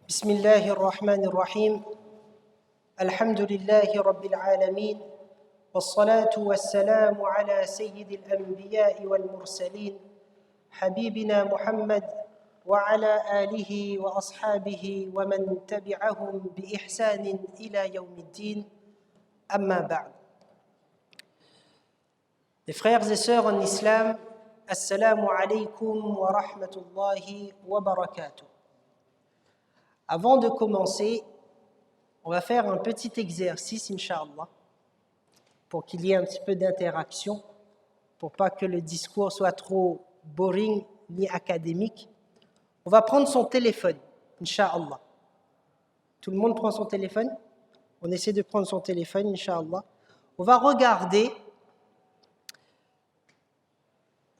بسم الله الرحمن الرحيم الحمد لله رب العالمين والصلاة والسلام على سيد الأنبياء والمرسلين حبيبنا محمد وعلى آله وأصحابه ومن تبعهم بإحسان إلى يوم الدين أما بعد. Les frères et sœurs en islam, assalamu alaikum wa rahmatullahi wa barakatuh. Avant de commencer, on va faire un petit exercice, Inch'Allah, pour qu'il y ait un petit peu d'interaction, pour pas que le discours soit trop boring ni académique. On va prendre son téléphone, Inch'Allah. Tout le monde prend son téléphone? On essaie de prendre son téléphone, Inch'Allah. On va regarder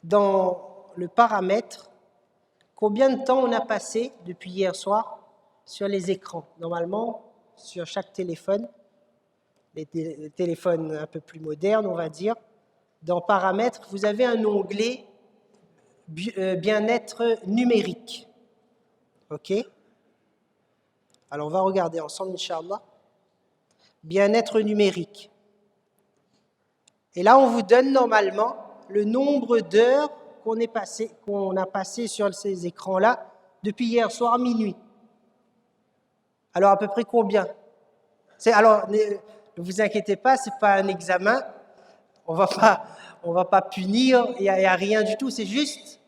dans le paramètre combien de temps on a passé depuis hier soir sur les écrans. Normalement, sur chaque téléphone, les téléphones un peu plus modernes, on va dire, dans paramètres, vous avez un onglet bien-être numérique. OK? Alors, on va regarder ensemble, Inch'Allah. Bien-être numérique. Et là, on vous donne normalement le nombre d'heures qu'on a passé sur ces écrans-là depuis hier soir à minuit. Alors, à peu près combien? Alors, ne vous inquiétez pas, ce n'est pas un examen. On va pas punir, il n'y a rien du tout. C'est juste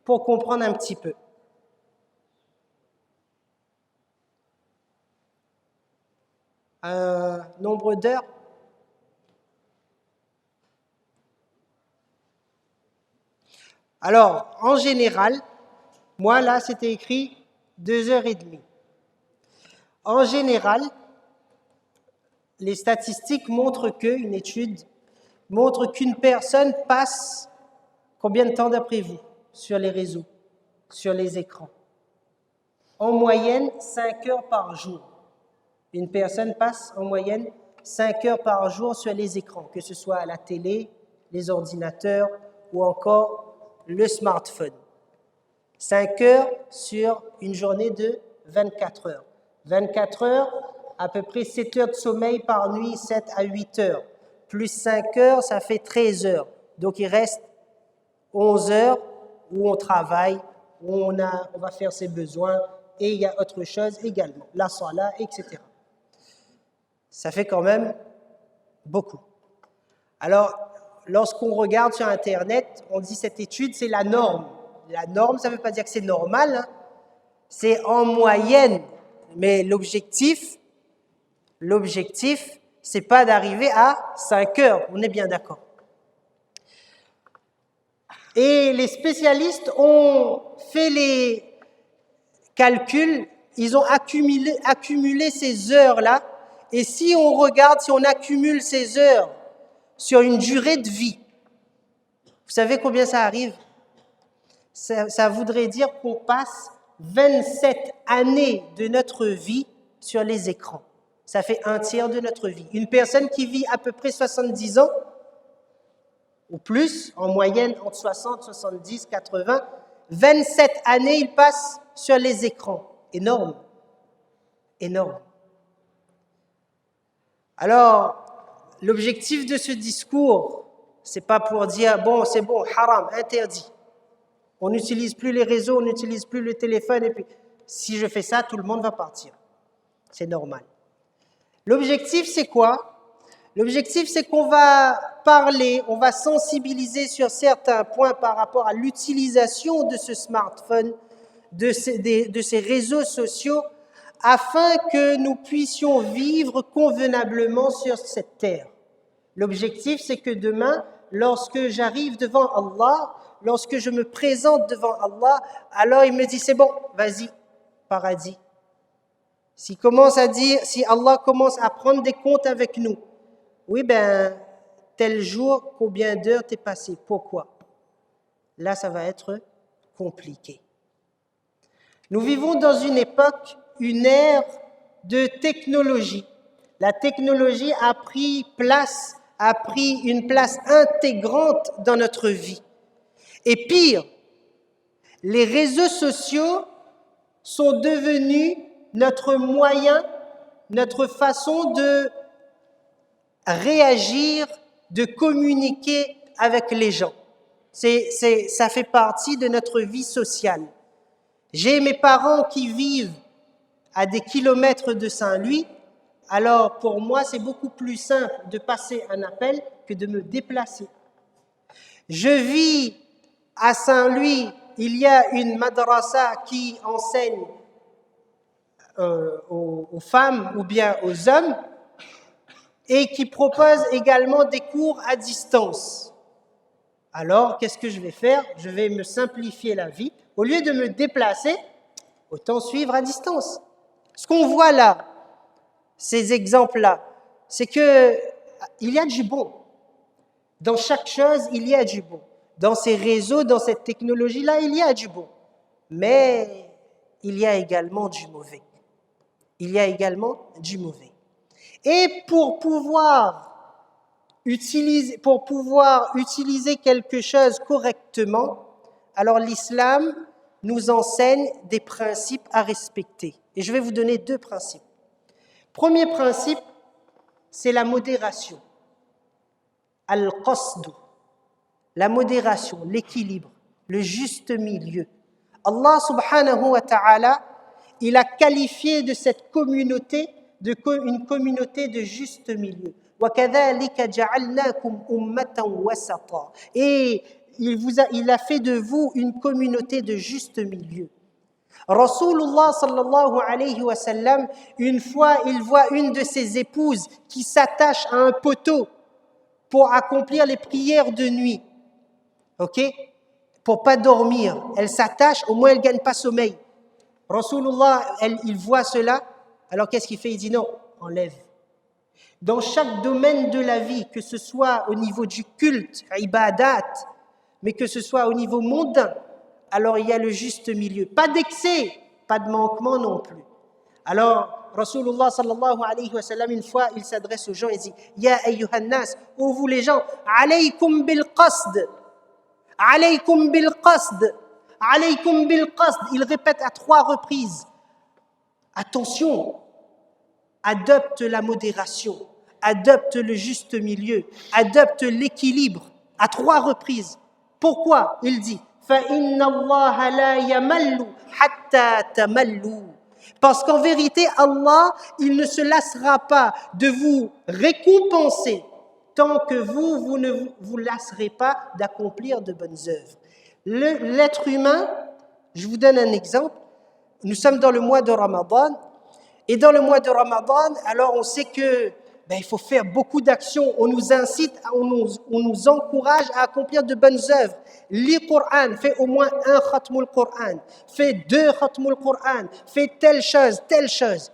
pour comprendre un petit peu. Un nombre d'heures? Alors, en général, moi là, c'était écrit 2h30. En général, les statistiques montrent une étude montre qu'une personne passe combien de temps d'après vous sur les réseaux, sur les écrans? En moyenne, 5 heures par jour. Une personne passe en moyenne 5 heures par jour sur les écrans, que ce soit à la télé, les ordinateurs ou encore le smartphone. 5 heures sur une journée de 24 heures. 24 heures, à peu près 7 heures de sommeil par nuit, 7 à 8 heures. Plus 5 heures, ça fait 13 heures. Donc, il reste 11 heures où on travaille, où on va faire ses besoins, et il y a autre chose également, la salat, etc. Ça fait quand même beaucoup. Alors, lorsqu'on regarde sur Internet, on dit cette étude, c'est la norme. La norme, ça ne veut pas dire que c'est normal, hein. C'est en moyenne. Mais l'objectif, c'est pas d'arriver à 5 heures, on est bien d'accord. Et les spécialistes ont fait les calculs, ils ont accumulé ces heures-là, et si on regarde, si on accumule ces heures sur une durée de vie, vous savez combien ça arrive? Ça voudrait dire qu'on passe 27 années de notre vie sur les écrans. Ça fait un tiers de notre vie. Une personne qui vit à peu près 70 ans, ou plus, en moyenne entre 60, 70, 80, 27 années, il passe sur les écrans. Énorme. Énorme. Alors, l'objectif de ce discours, c'est pas pour dire, bon, c'est bon, haram, interdit. On n'utilise plus les réseaux, on n'utilise plus le téléphone, et puis si je fais ça, tout le monde va partir. C'est normal. L'objectif, c'est quoi? L'objectif, c'est qu'on va parler, on va sensibiliser sur certains points par rapport à l'utilisation de ce smartphone, de ces réseaux sociaux, afin que nous puissions vivre convenablement sur cette terre. L'objectif, c'est que demain, lorsque j'arrive devant Allah, lorsque je me présente devant Allah, alors il me dit, c'est bon, vas-y, paradis. Si Allah commence à prendre des comptes avec nous, oui, tel jour, combien d'heures t'es passé? Pourquoi? Là, ça va être compliqué. Nous vivons dans une époque, une ère de technologie. La technologie a pris une place intégrante dans notre vie. Et pire, les réseaux sociaux sont devenus notre moyen, notre façon de réagir, de communiquer avec les gens. Ça fait partie de notre vie sociale. J'ai mes parents qui vivent à des kilomètres de Saint-Louis, alors pour moi c'est beaucoup plus simple de passer un appel que de me déplacer. Je vis à Saint-Louis, il y a une madrasa qui enseigne aux femmes ou bien aux hommes et qui propose également des cours à distance. Alors, qu'est-ce que je vais faire? Je vais me simplifier la vie. Au lieu de me déplacer, autant suivre à distance. Ce qu'on voit là, ces exemples-là, c'est que il y a du bon. Dans chaque chose, il y a du bon. Dans ces réseaux, dans cette technologie-là, il y a du bon. Mais il y a également du mauvais. Il y a également du mauvais. Et pour pouvoir utiliser quelque chose correctement, alors l'islam nous enseigne des principes à respecter. Et je vais vous donner 2 principes. Premier principe, c'est la modération. Al-qasdu, la modération, l'équilibre, le juste milieu. Allah subhanahu wa ta'ala, il a qualifié de cette communauté une communauté de juste milieu. وَكَذَلِكَ جَعَلْنَاكُمْ أُمَّةً وَسَطًا. Et il a fait de vous une communauté de juste milieu. Rasulullah sallallahu alayhi wa sallam, une fois, il voit une de ses épouses qui s'attache à un poteau pour accomplir les prières de nuit. Ok? Pour pas dormir. Elle s'attache, au moins elle gagne pas sommeil. Rasulullah, il voit cela, alors qu'est-ce qu'il fait? Il dit non, enlève. Dans chaque domaine de la vie, que ce soit au niveau du culte, ibadat, mais que ce soit au niveau mondain, alors il y a le juste milieu. Pas d'excès, pas de manquement non plus. Alors, Rasulullah sallallahu alayhi wa sallam, une fois, il s'adresse aux gens et dit « Ya ayyuhan nas, ô vous les gens, alaykum bil qasd, alaykum bil qasd, alaykum bil qasd ». Il répète à 3 reprises. Attention, adopte la modération, adopte le juste milieu, adopte l'équilibre à 3 reprises. Pourquoi? Il dit فَإِنَّ اللَّهَ لَا يَمَلُّ حَتَّى تَمَلُّوا. Parce qu'en vérité, Allah, il ne se lassera pas de vous récompenser tant que vous ne vous lasserez pas d'accomplir de bonnes œuvres. L'être humain, je vous donne un exemple. Nous sommes dans le mois de Ramadan. Et dans le mois de Ramadan, alors on sait que il faut faire beaucoup d'actions. On nous incite, on nous encourage à accomplir de bonnes œuvres. Lis Coran, fais au moins 1 khatmul Coran, fais 2 khatmul Coran, fais telle chose, telle chose.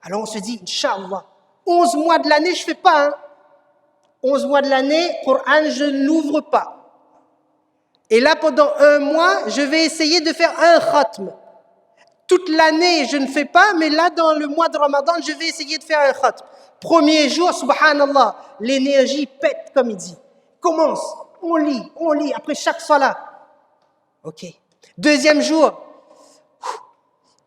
Alors on se dit, Inch'Allah, 11 mois de l'année, je ne fais pas. 11 mois de l'année, Coran, je n'ouvre pas. Et là, pendant 1 mois, je vais essayer de faire 1 khatm. Toute l'année, je ne fais pas, mais là, dans le mois de Ramadan, je vais essayer de faire un khatm. Premier jour, subhanallah, l'énergie pète, comme il dit. Commence, on lit, après chaque salat. Ok. Deuxième jour,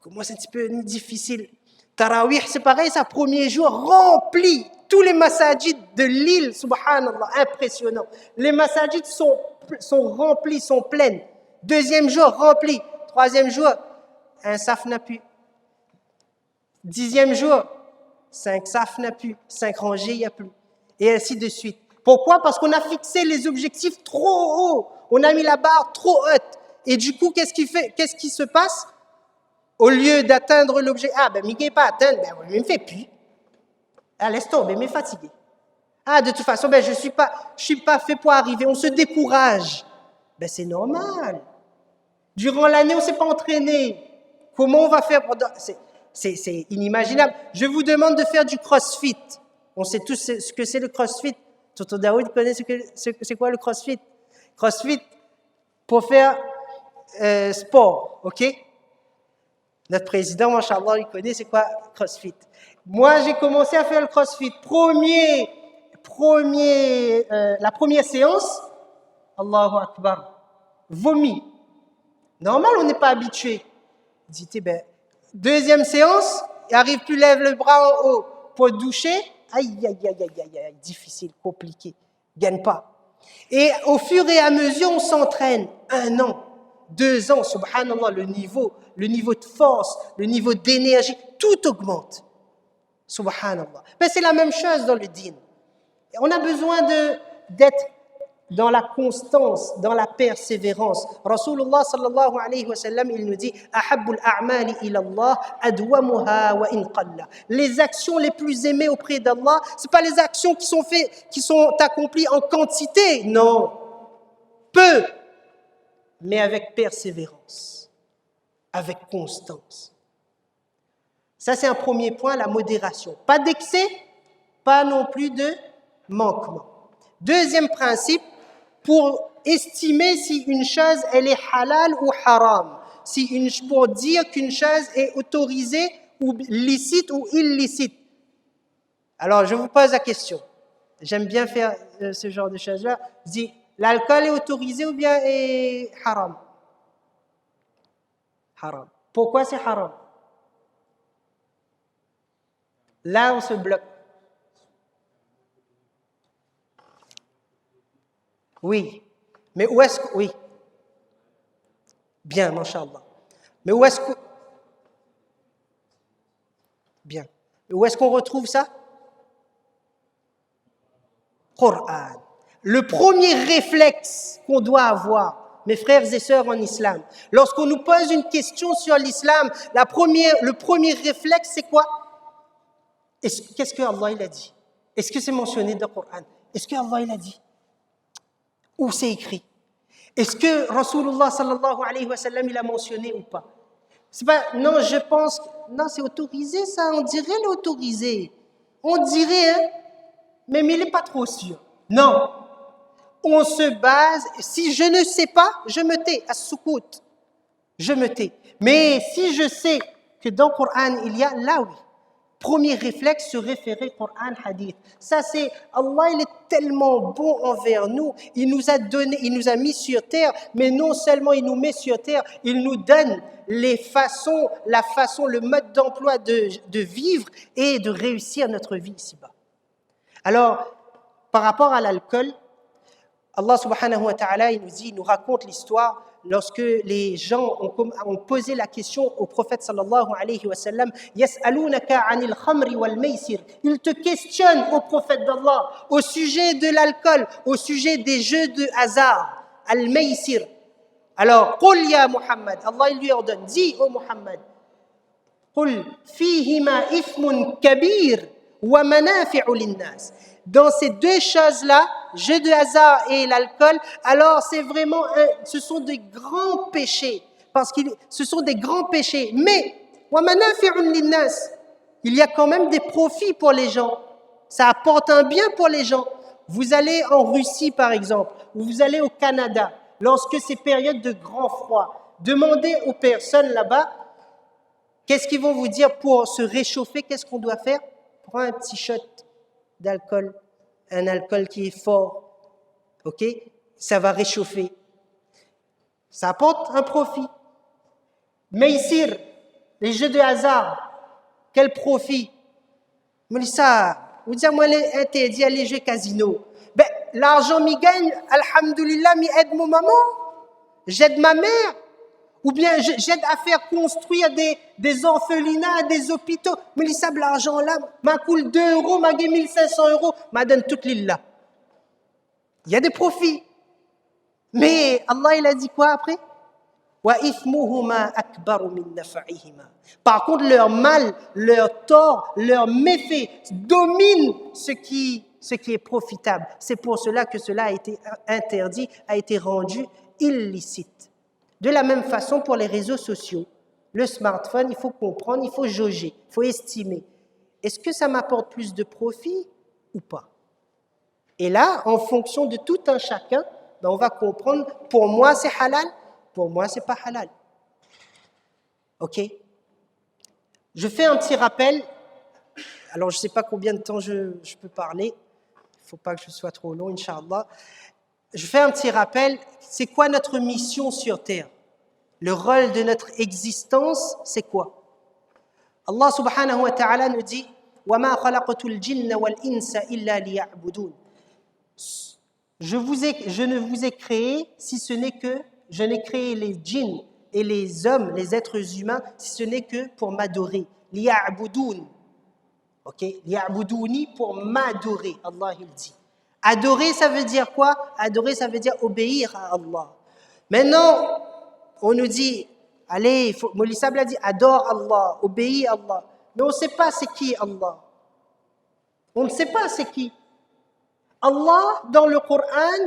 commence un petit peu difficile. Tarawih, c'est pareil, ça, premier jour, rempli. Tous les masajid de l'île, subhanallah, impressionnant. Les masajid sont remplis, sont pleines. Deuxième jour, rempli. Troisième jour, un saf n'a plus. 10e jour, 5 saf n'a plus. 5 rangées, il n'y a plus. Et ainsi de suite. Pourquoi? Parce qu'on a fixé les objectifs trop hauts. On a mis la barre trop haute. Et du coup, qu'est-ce qui se passe? Au lieu d'atteindre l'objectif, Miguel pas atteindre, je ne me fais plus. Laisse tomber, mais fatigué. De toute façon, je suis pas fait pour arriver. On se décourage. C'est normal. Durant l'année, on ne s'est pas entraîné. Comment on va faire? C'est inimaginable. Je vous demande de faire du crossfit. On sait tous ce que c'est le crossfit. Tonton Daoud connaît c'est quoi le crossfit? Crossfit, pour faire sport, ok? Notre président, machallah, il connaît c'est quoi crossfit. Moi, j'ai commencé à faire le crossfit. La première séance, Allahu Akbar, vomi. Normal, on n'est pas habitué. Deuxième séance, il n'arrive plus, lève le bras en haut pour doucher, aïe, aïe, aïe, aïe, aïe, aïe, difficile, compliqué, gagne pas. Et au fur et à mesure, on s'entraîne. 1 an, 2 ans, subhanallah, le niveau de force, le niveau d'énergie, tout augmente. Subhanallah. Mais c'est la même chose dans le dîn. On a besoin d'être dans la constance, dans la persévérance. Rasulullah sallallahu alayhi wa sallam, il nous dit ahabbul a'mali ila Allah adwamuha wa in qalla. Les actions les plus aimées auprès d'Allah, c'est pas les actions qui sont accomplies en quantité, non. Peu, mais avec persévérance, avec constance. Ça, c'est un premier point, la modération. Pas d'excès, pas non plus de manquement. Deuxième principe, pour estimer si une chose, elle est halal ou haram. Pour dire qu'une chose est autorisée ou licite ou illicite. Alors, je vous pose la question. J'aime bien faire ce genre de choses-là. Je dis, l'alcool est autorisé ou bien est haram? Haram. Pourquoi c'est haram? Là, on se bloque. Oui. Mais où est-ce que... Oui. Bien, mashallah. Mais où est-ce que... Bien. Mais où est-ce qu'on retrouve ça? Coran. Le premier réflexe qu'on doit avoir, mes frères et sœurs en islam, lorsqu'on nous pose une question sur l'islam, le premier réflexe, c'est quoi? Qu'est-ce que Allah il a dit? Est-ce que c'est mentionné dans le Coran? Est-ce que Allah il a dit? Où c'est écrit? Est-ce que Rasulullah sallallahu alayhi wa sallam il a mentionné ou pas? C'est pas, non, je pense, non, c'est autorisé ça, on dirait l'autorisé. On dirait, hein, mais il n'est pas trop sûr. Non, on se base, si je ne sais pas, je me tais, as-sukut, je me tais. Mais si je sais que dans le Coran il y a, là oui. Premier réflexe, se référer au Coran, hadith. Ça c'est, Allah il est tellement bon envers nous, il nous a mis sur terre, mais non seulement il nous met sur terre, il nous donne la façon, le mode d'emploi de vivre et de réussir notre vie ici-bas. Alors, par rapport à l'alcool, Allah subhanahu wa ta'ala, il nous raconte l'histoire lorsque les gens ont posé la question au prophète sallallahu alayhi wa sallam, yas'alunaka 'anil khamri wal maysir. Ils te questionnent au prophète d'Allah au sujet de l'alcool, au sujet des jeux de hasard, al-maysir. Alors, qul ya Muhammad, Allah il lui ordonne, dis ô Muhammad, qul fihima ithmun kabir wa manafi'u lin-nas. Dans ces deux choses-là, jeu de hasard et l'alcool, alors ce sont des grands péchés, parce que ce sont des grands péchés. Mais, il y a quand même des profits pour les gens. Ça apporte un bien pour les gens. Vous allez en Russie, par exemple, ou vous allez au Canada, lorsque c'est période de grand froid, demandez aux personnes là-bas, qu'est-ce qu'ils vont vous dire pour se réchauffer, qu'est-ce qu'on doit faire? Prends un petit shot d'alcool, un alcool qui est fort, ok? Ça va réchauffer. Ça apporte un profit. Maysir, les jeux de hasard, quel profit? Mais ça, vous dites, moi, interdit à les jeux casino. Ben, l'argent m'y gagne, alhamdoulilah, m'y aide mon maman, j'aide ma mère, ou bien j'aide à faire construire des orphelinats, des hôpitaux. Mais ça, l'argent là, m'a coûte 2 euros, m'a gagné 1500 euros, m'a donne toute l'île là. Il y a des profits. Mais Allah, il a dit quoi après? Par contre, leur mal, leur tort, leur méfait domine ce qui est profitable. C'est pour cela que cela a été interdit, a été rendu illicite. De la même façon pour les réseaux sociaux. Le smartphone, il faut comprendre, il faut jauger, il faut estimer. Est-ce que ça m'apporte plus de profit ou pas? Et là, en fonction de tout un chacun, on va comprendre, pour moi c'est halal, pour moi c'est pas halal. Ok? Je fais un petit rappel. Alors je ne sais pas combien de temps je peux parler. Il ne faut pas que je sois trop long, Inch'Allah. Je fais un petit rappel. C'est quoi notre mission sur Terre? Le rôle de notre existence, c'est quoi? Allah subhanahu wa ta'ala nous dit وَمَا خَلَقْتُ الْجِنَّ وَالْإِنسَ إِلَّا لِيَعْبُدُونَ. Je ne vous ai créé si ce n'est que je n'ai créé les djinns et les hommes, les êtres humains, si ce n'est que pour m'adorer. لِيَعْبُدُونَ. Ok, لِيَعْبُدُونِ pour m'adorer, Allah il dit. Adorer, ça veut dire quoi? Adorer, ça veut dire obéir à Allah. Maintenant, on nous dit, allez, Moulissa l'a dit, adore Allah, obéis à Allah. Mais on ne sait pas c'est qui Allah. On ne sait pas c'est qui. Allah, dans le Coran,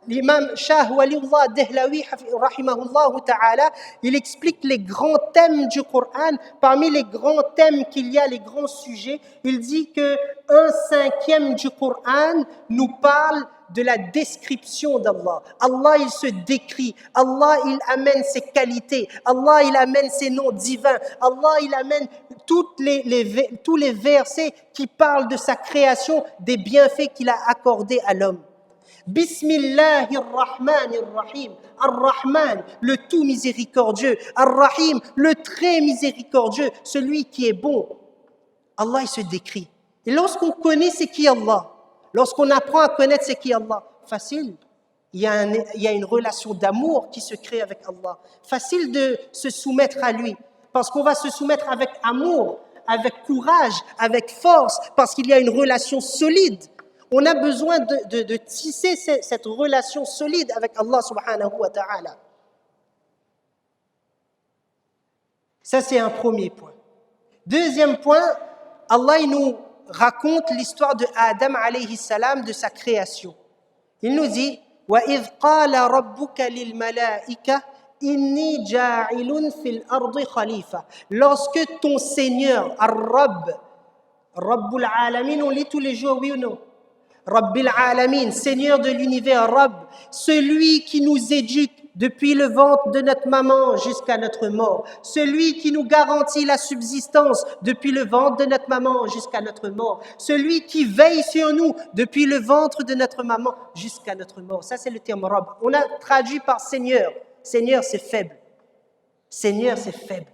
l'imam Shah Waliullah Dehlawi, rahimahullah ta'ala, il explique les grands thèmes du Coran. Parmi les grands thèmes qu'il y a, les grands sujets, il dit que 1/5 du Coran nous parle de la description d'Allah. Allah, il se décrit. Allah, il amène ses qualités. Allah, il amène ses noms divins. Allah, il amène tous les versets qui parlent de sa création, des bienfaits qu'il a accordés à l'homme. Bismillahirrahmanirrahim. Ar-Rahman, le tout miséricordieux. Ar-Rahim, le très miséricordieux, celui qui est bon. Allah, il se décrit. Et lorsqu'on connaît c'est qui Allah, lorsqu'on apprend à connaître c'est qui Allah, facile. Il y a une relation d'amour qui se crée avec Allah. Facile de se soumettre à lui. Parce qu'on va se soumettre avec amour, avec courage, avec force, parce qu'il y a une relation solide. On a besoin de tisser cette relation solide avec Allah subhanahu wa ta'ala. Ça, c'est un premier point. Deuxième point, Allah il nous raconte l'histoire de Adam alayhi salam, de sa création. Il nous dit وَإِذْ قَالَ رَبُّكَ لِلْمَلَائِكَةِ إِنِّي جَاعِلٌ فِي الْأَرْضِ خَلِيفَةً. Lorsque ton Seigneur, Ar-Rabb, Rabbul Alamin, on lit tous les jours, oui ou non? Rabbil Alamin, Seigneur de l'univers, Rabb, celui qui nous éduque depuis le ventre de notre maman jusqu'à notre mort, celui qui nous garantit la subsistance depuis le ventre de notre maman jusqu'à notre mort, celui qui veille sur nous depuis le ventre de notre maman jusqu'à notre mort. Ça, c'est le terme Rabb. On a traduit par Seigneur. Seigneur, c'est faible. Seigneur, c'est faible.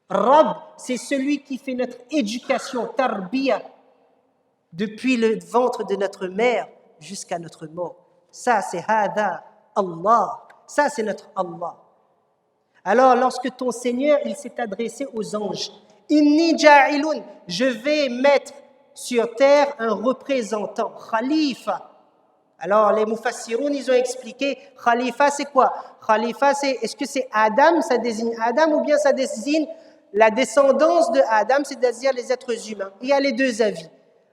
Rabb, c'est celui qui fait notre éducation, tarbiya, depuis le ventre de notre mère jusqu'à notre mort. Ça, c'est Hada Allah. Ça, c'est notre Allah. Alors, lorsque ton Seigneur, il s'est adressé aux anges, Inni ja'ilun, je vais mettre sur terre un représentant, Khalifa. Alors, les Mufassiroun, ils ont expliqué, Khalifa, c'est quoi? Khalifa, est-ce que c'est Adam, ça désigne Adam, ou bien ça désigne la descendance de Adam, c'est-à-dire les êtres humains? Il y a les deux avis.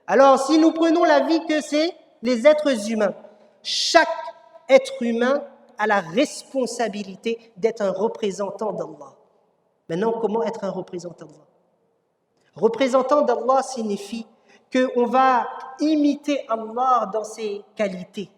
Alors, si nous prenons l'avis que c'est les êtres humains, chaque être humain a la responsabilité d'être un représentant d'Allah. Maintenant, comment être un représentant d'Allah? Représentant d'Allah signifie qu'on va imiter Allah dans ses qualités.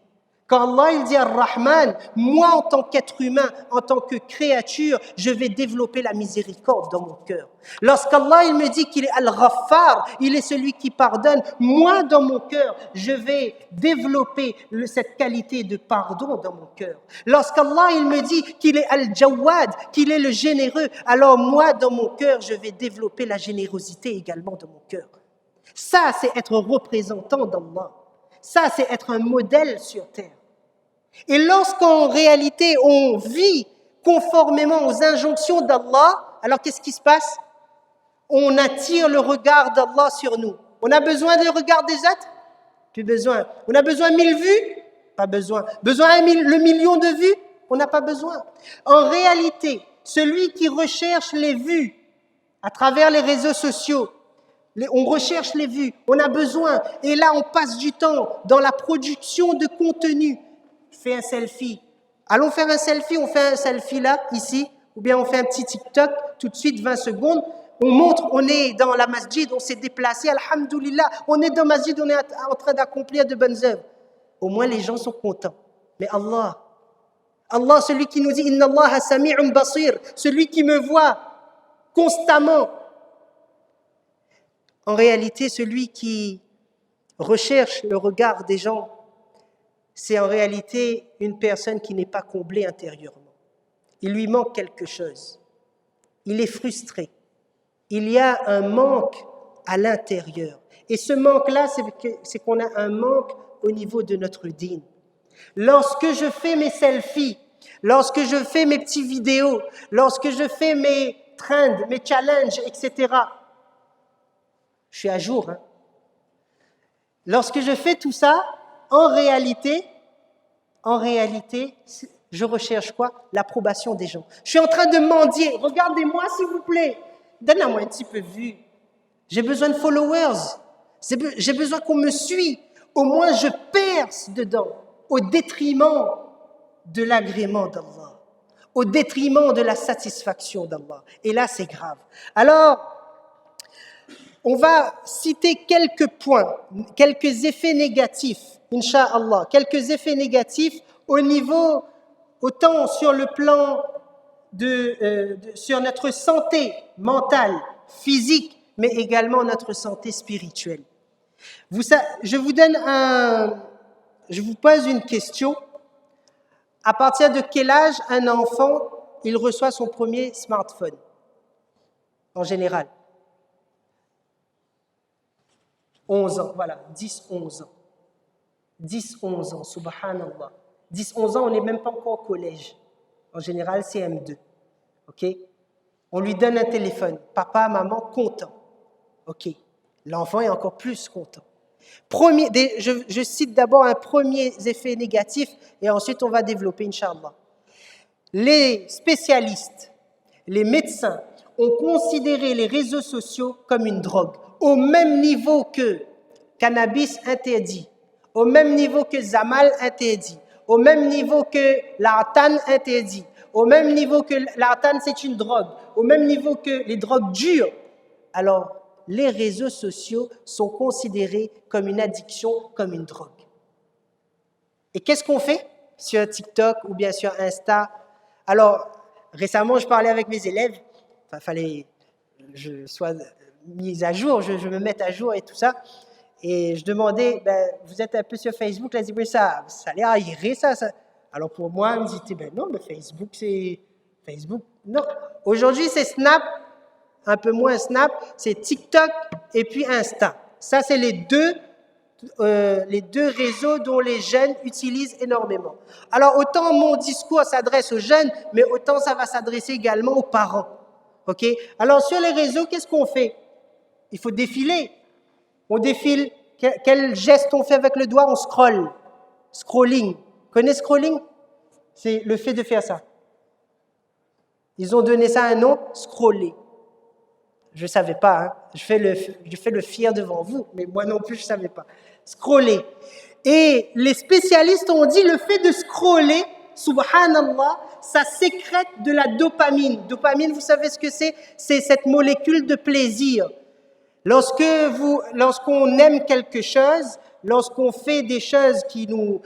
Quand Allah il dit Ar-Rahman, moi en tant qu'être humain, en tant que créature, je vais développer la miséricorde dans mon cœur. Lorsqu'Allah il me dit qu'il est Al-Ghaffar, il est celui qui pardonne, moi dans mon cœur, je vais développer cette qualité de pardon dans mon cœur. Lorsqu'Allah il me dit qu'il est Al-Jawad, qu'il est le généreux, alors moi dans mon cœur, je vais développer la générosité également dans mon cœur. Ça, c'est être représentant d'Allah. Ça, c'est être un modèle sur terre. Et lorsqu'en réalité, on vit conformément aux injonctions d'Allah, alors qu'est-ce qui se passe? On attire le regard d'Allah sur nous. On a besoin du regard des autres? Plus besoin. On a besoin de 1000 vues? Pas besoin. Besoin le million de vues? On n'a pas besoin. En réalité, celui qui recherche les vues à travers les réseaux sociaux, on recherche les vues, on a besoin. Et là, on passe du temps dans la production de contenu. Fais un selfie. Allons faire un selfie, on fait un selfie là, ici, ou bien on fait un petit TikTok, tout de suite, 20 secondes. On montre, on est dans la masjid, on s'est déplacé, alhamdoulilah, on est dans la masjid, on est en train d'accomplir de bonnes œuvres. Au moins, les gens sont contents. Mais Allah, celui qui nous dit « Inna Allah sami'un basir », celui qui me voit constamment. En réalité, celui qui recherche le regard des gens, c'est en réalité une personne qui n'est pas comblée intérieurement. Il lui manque quelque chose. Il est frustré. il y a un manque à l'intérieur. Et ce manque-là, c'est qu'on a un manque au niveau de notre dîn. Lorsque je fais mes selfies, lorsque je fais mes petites vidéos, lorsque je fais mes trends, mes challenges, etc., je suis à jour. Lorsque je fais tout ça, en réalité, je recherche quoi? L'approbation des gens. Je suis en train de mendier. Regardez-moi, s'il vous plaît. Donnez-moi un petit peu de vue. J'ai besoin de followers. J'ai besoin qu'on me suive. Au moins, je perce dedans, au détriment de l'agrément d'Allah, au détriment de la satisfaction d'Allah. Et là, c'est grave. Alors, on va citer quelques points, quelques effets négatifs, Inch'Allah, quelques effets négatifs au niveau, autant sur le plan sur notre santé mentale, physique, mais également notre santé spirituelle. Je vous pose une question. À partir de quel âge un enfant il reçoit son premier smartphone, en général? 11 ans, voilà, 10-11 ans. 10-11 ans, subhanallah. 10-11 ans, on n'est même pas encore au collège. En général, c'est M2. OK? On lui donne un téléphone. Papa, maman, content. OK. L'enfant est encore plus content. Je cite d'abord un premier effet négatif et ensuite on va développer, Inch'Allah. Les spécialistes, les médecins ont considéré les réseaux sociaux comme une drogue, au même niveau que cannabis interdit, au même niveau que Zamal interdit, au même niveau que l'artan interdit, au même niveau que l'artan c'est une drogue, au même niveau que les drogues dures. Alors, les réseaux sociaux sont considérés comme une addiction, comme une drogue. Et qu'est-ce qu'on fait sur TikTok ou bien sur Insta? Alors, récemment, je parlais avec mes élèves, fallait que je sois mise à jour, je me mette à jour et tout ça. Et je demandais, vous êtes un peu sur Facebook? Là, ils disaient, ça a l'air aéré, ça. Alors pour moi, ils disaient, non, mais Facebook, c'est... Facebook, non. Aujourd'hui, c'est Snap, un peu moins Snap, c'est TikTok et puis Insta. Ça, c'est les deux réseaux dont les jeunes utilisent énormément. Alors, autant mon discours s'adresse aux jeunes, mais autant ça va s'adresser également aux parents. OK? Alors, sur les réseaux, qu'est-ce qu'on fait? Il faut défiler. On défile. Quel geste on fait avec le doigt? On scrolle. Scrolling. Vous connaissez scrolling? C'est le fait de faire ça. Ils ont donné ça un nom, scroller. Je ne savais pas, hein. Je fais le fier devant vous, mais moi non plus, je ne savais pas. Scroller. Et les spécialistes ont dit le fait de scroller, subhanallah, ça sécrète de la dopamine. Dopamine, vous savez ce que c'est? C'est cette molécule de plaisir. Lorsqu'on aime quelque chose, lorsqu'on fait des choses qui nous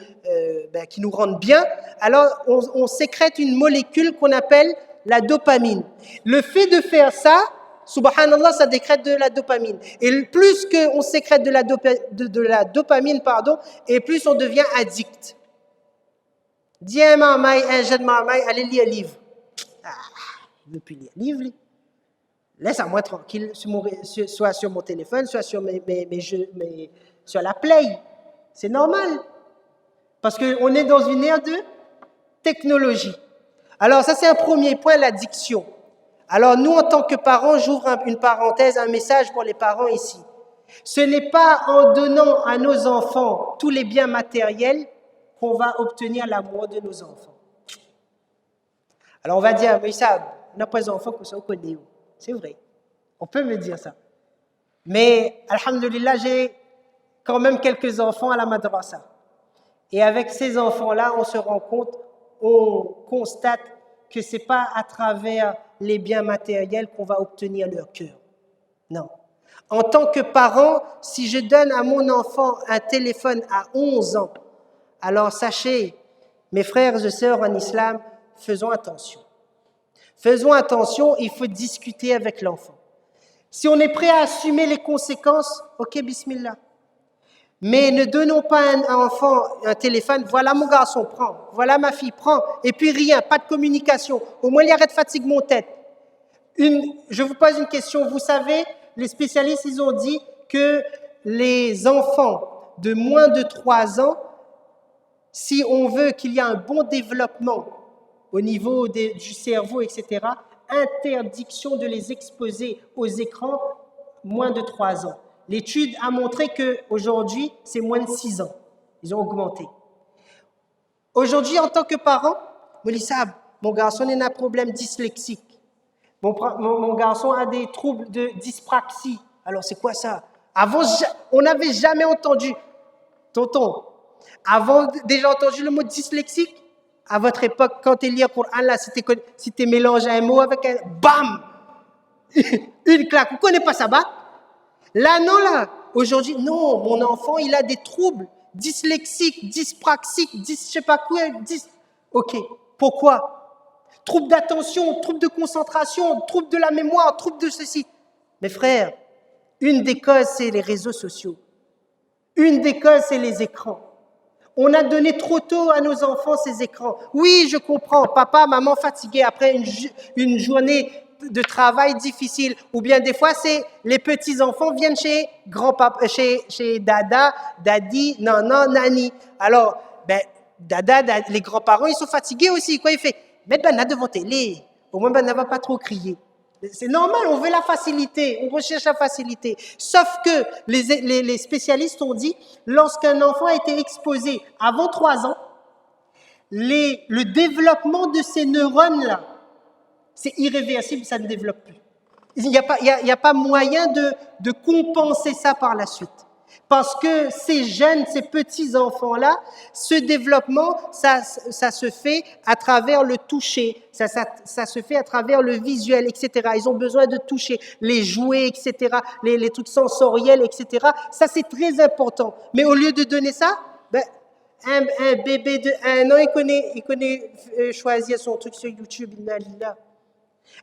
rendent bien, alors on sécrète une molécule qu'on appelle la dopamine. Le fait de faire ça, subhanallah, ça décrète de la dopamine. Et plus qu'on sécrète de la dopamine, et plus on devient addict. Dis à un jeune marmaille, allez lire un livre. Ah, il ne veut plus lire un livre, lui. Laisse-moi tranquille, soit sur mon téléphone, soit sur mes jeux, sur la Play. C'est normal. Parce qu'on est dans une ère de technologie. Alors ça, c'est un premier point, l'addiction. Alors nous, en tant que parents, j'ouvre une parenthèse, un message pour les parents ici. Ce n'est pas en donnant à nos enfants tous les biens matériels qu'on va obtenir l'amour de nos enfants. Alors on va dire, mais ça, on n'a pas d'enfants que ça au connaît. C'est vrai, on peut me dire ça. Mais, alhamdoulilah, j'ai quand même quelques enfants à la madrasa. Et avec ces enfants-là, on se rend compte, on constate que ce n'est pas à travers les biens matériels qu'on va obtenir leur cœur. Non. En tant que parent, si je donne à mon enfant un téléphone à 11 ans, alors sachez, mes frères et sœurs en islam, faisons attention. Faisons attention, il faut discuter avec l'enfant. Si on est prêt à assumer les conséquences, ok, bismillah. Mais ne donnons pas à un enfant un téléphone, voilà mon garçon, prends, voilà ma fille, prends, et puis rien, pas de communication. Au moins, il arrête de fatiguer mon tête. Je vous pose une question. Vous savez, les spécialistes, ils ont dit que les enfants de moins de 3 ans, si on veut qu'il y ait un bon développement au niveau du cerveau, etc., interdiction de les exposer aux écrans moins de 3 ans. L'étude a montré qu'aujourd'hui, c'est moins de 6 ans. Ils ont augmenté. Aujourd'hui, en tant que parent, Moulissab, mon garçon a un problème dyslexique. Mon garçon a des troubles de dyspraxie. Alors, c'est quoi ça? Avant, on n'avait jamais entendu. Tonton, avant déjà entendu le mot dyslexique? À votre époque, quand tu lis le Coran, là, si tu mélanges un mot avec un bam, une claque. Vous ne connaissez pas ça, bah? Là, non, là. Aujourd'hui, non, mon enfant, il a des troubles dyslexiques, dyspraxiques, je sais pas quoi. Ok, pourquoi? Troubles d'attention, troubles de concentration, troubles de la mémoire, troubles de ceci. Mes frères, une des causes, c'est les réseaux sociaux. Une des causes, c'est les écrans. On a donné trop tôt à nos enfants ces écrans. Oui, je comprends, papa, maman fatigué après une journée de travail difficile. Ou bien des fois, c'est les petits-enfants viennent chez grand-papa, chez dada, daddy, nanan, nani. Alors, les grands-parents, ils sont fatigués aussi. Quoi il fait? Mais on a devant télé. Au moins, on ne va pas trop crier. C'est normal, on veut la facilité, on recherche la facilité. Sauf que les spécialistes ont dit, lorsqu'un enfant a été exposé avant 3 ans, le développement de ces neurones-là, c'est irréversible, ça ne développe plus. Il n'y a pas moyen de compenser ça par la suite. Parce que ces jeunes, ces petits-enfants-là, ce développement, ça se fait à travers le toucher, ça se fait à travers le visuel, etc. Ils ont besoin de toucher, les jouets, etc., les trucs sensoriels, etc. Ça, c'est très important. Mais au lieu de donner ça, un bébé de 1 an, il connaît choisir son truc sur YouTube, inalillah.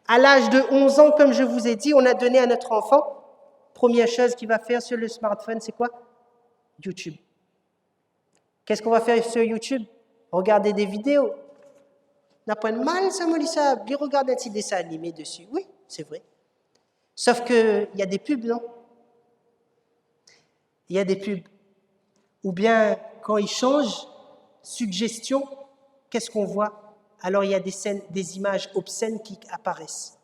À l'âge de 11 ans, comme je vous ai dit, on a donné à notre enfant, première chose qu'il va faire sur le smartphone, c'est quoi? YouTube. Qu'est-ce qu'on va faire sur YouTube? Regarder des vidéos. N'a pas de mal, ça, Molissa, bien regarder un petit dessin animé dessus. Oui, c'est vrai. Sauf qu'il y a des pubs, non? Il y a des pubs. Ou bien, quand ils changent, suggestion, qu'est-ce qu'on voit? Alors, il y a des images obscènes qui apparaissent.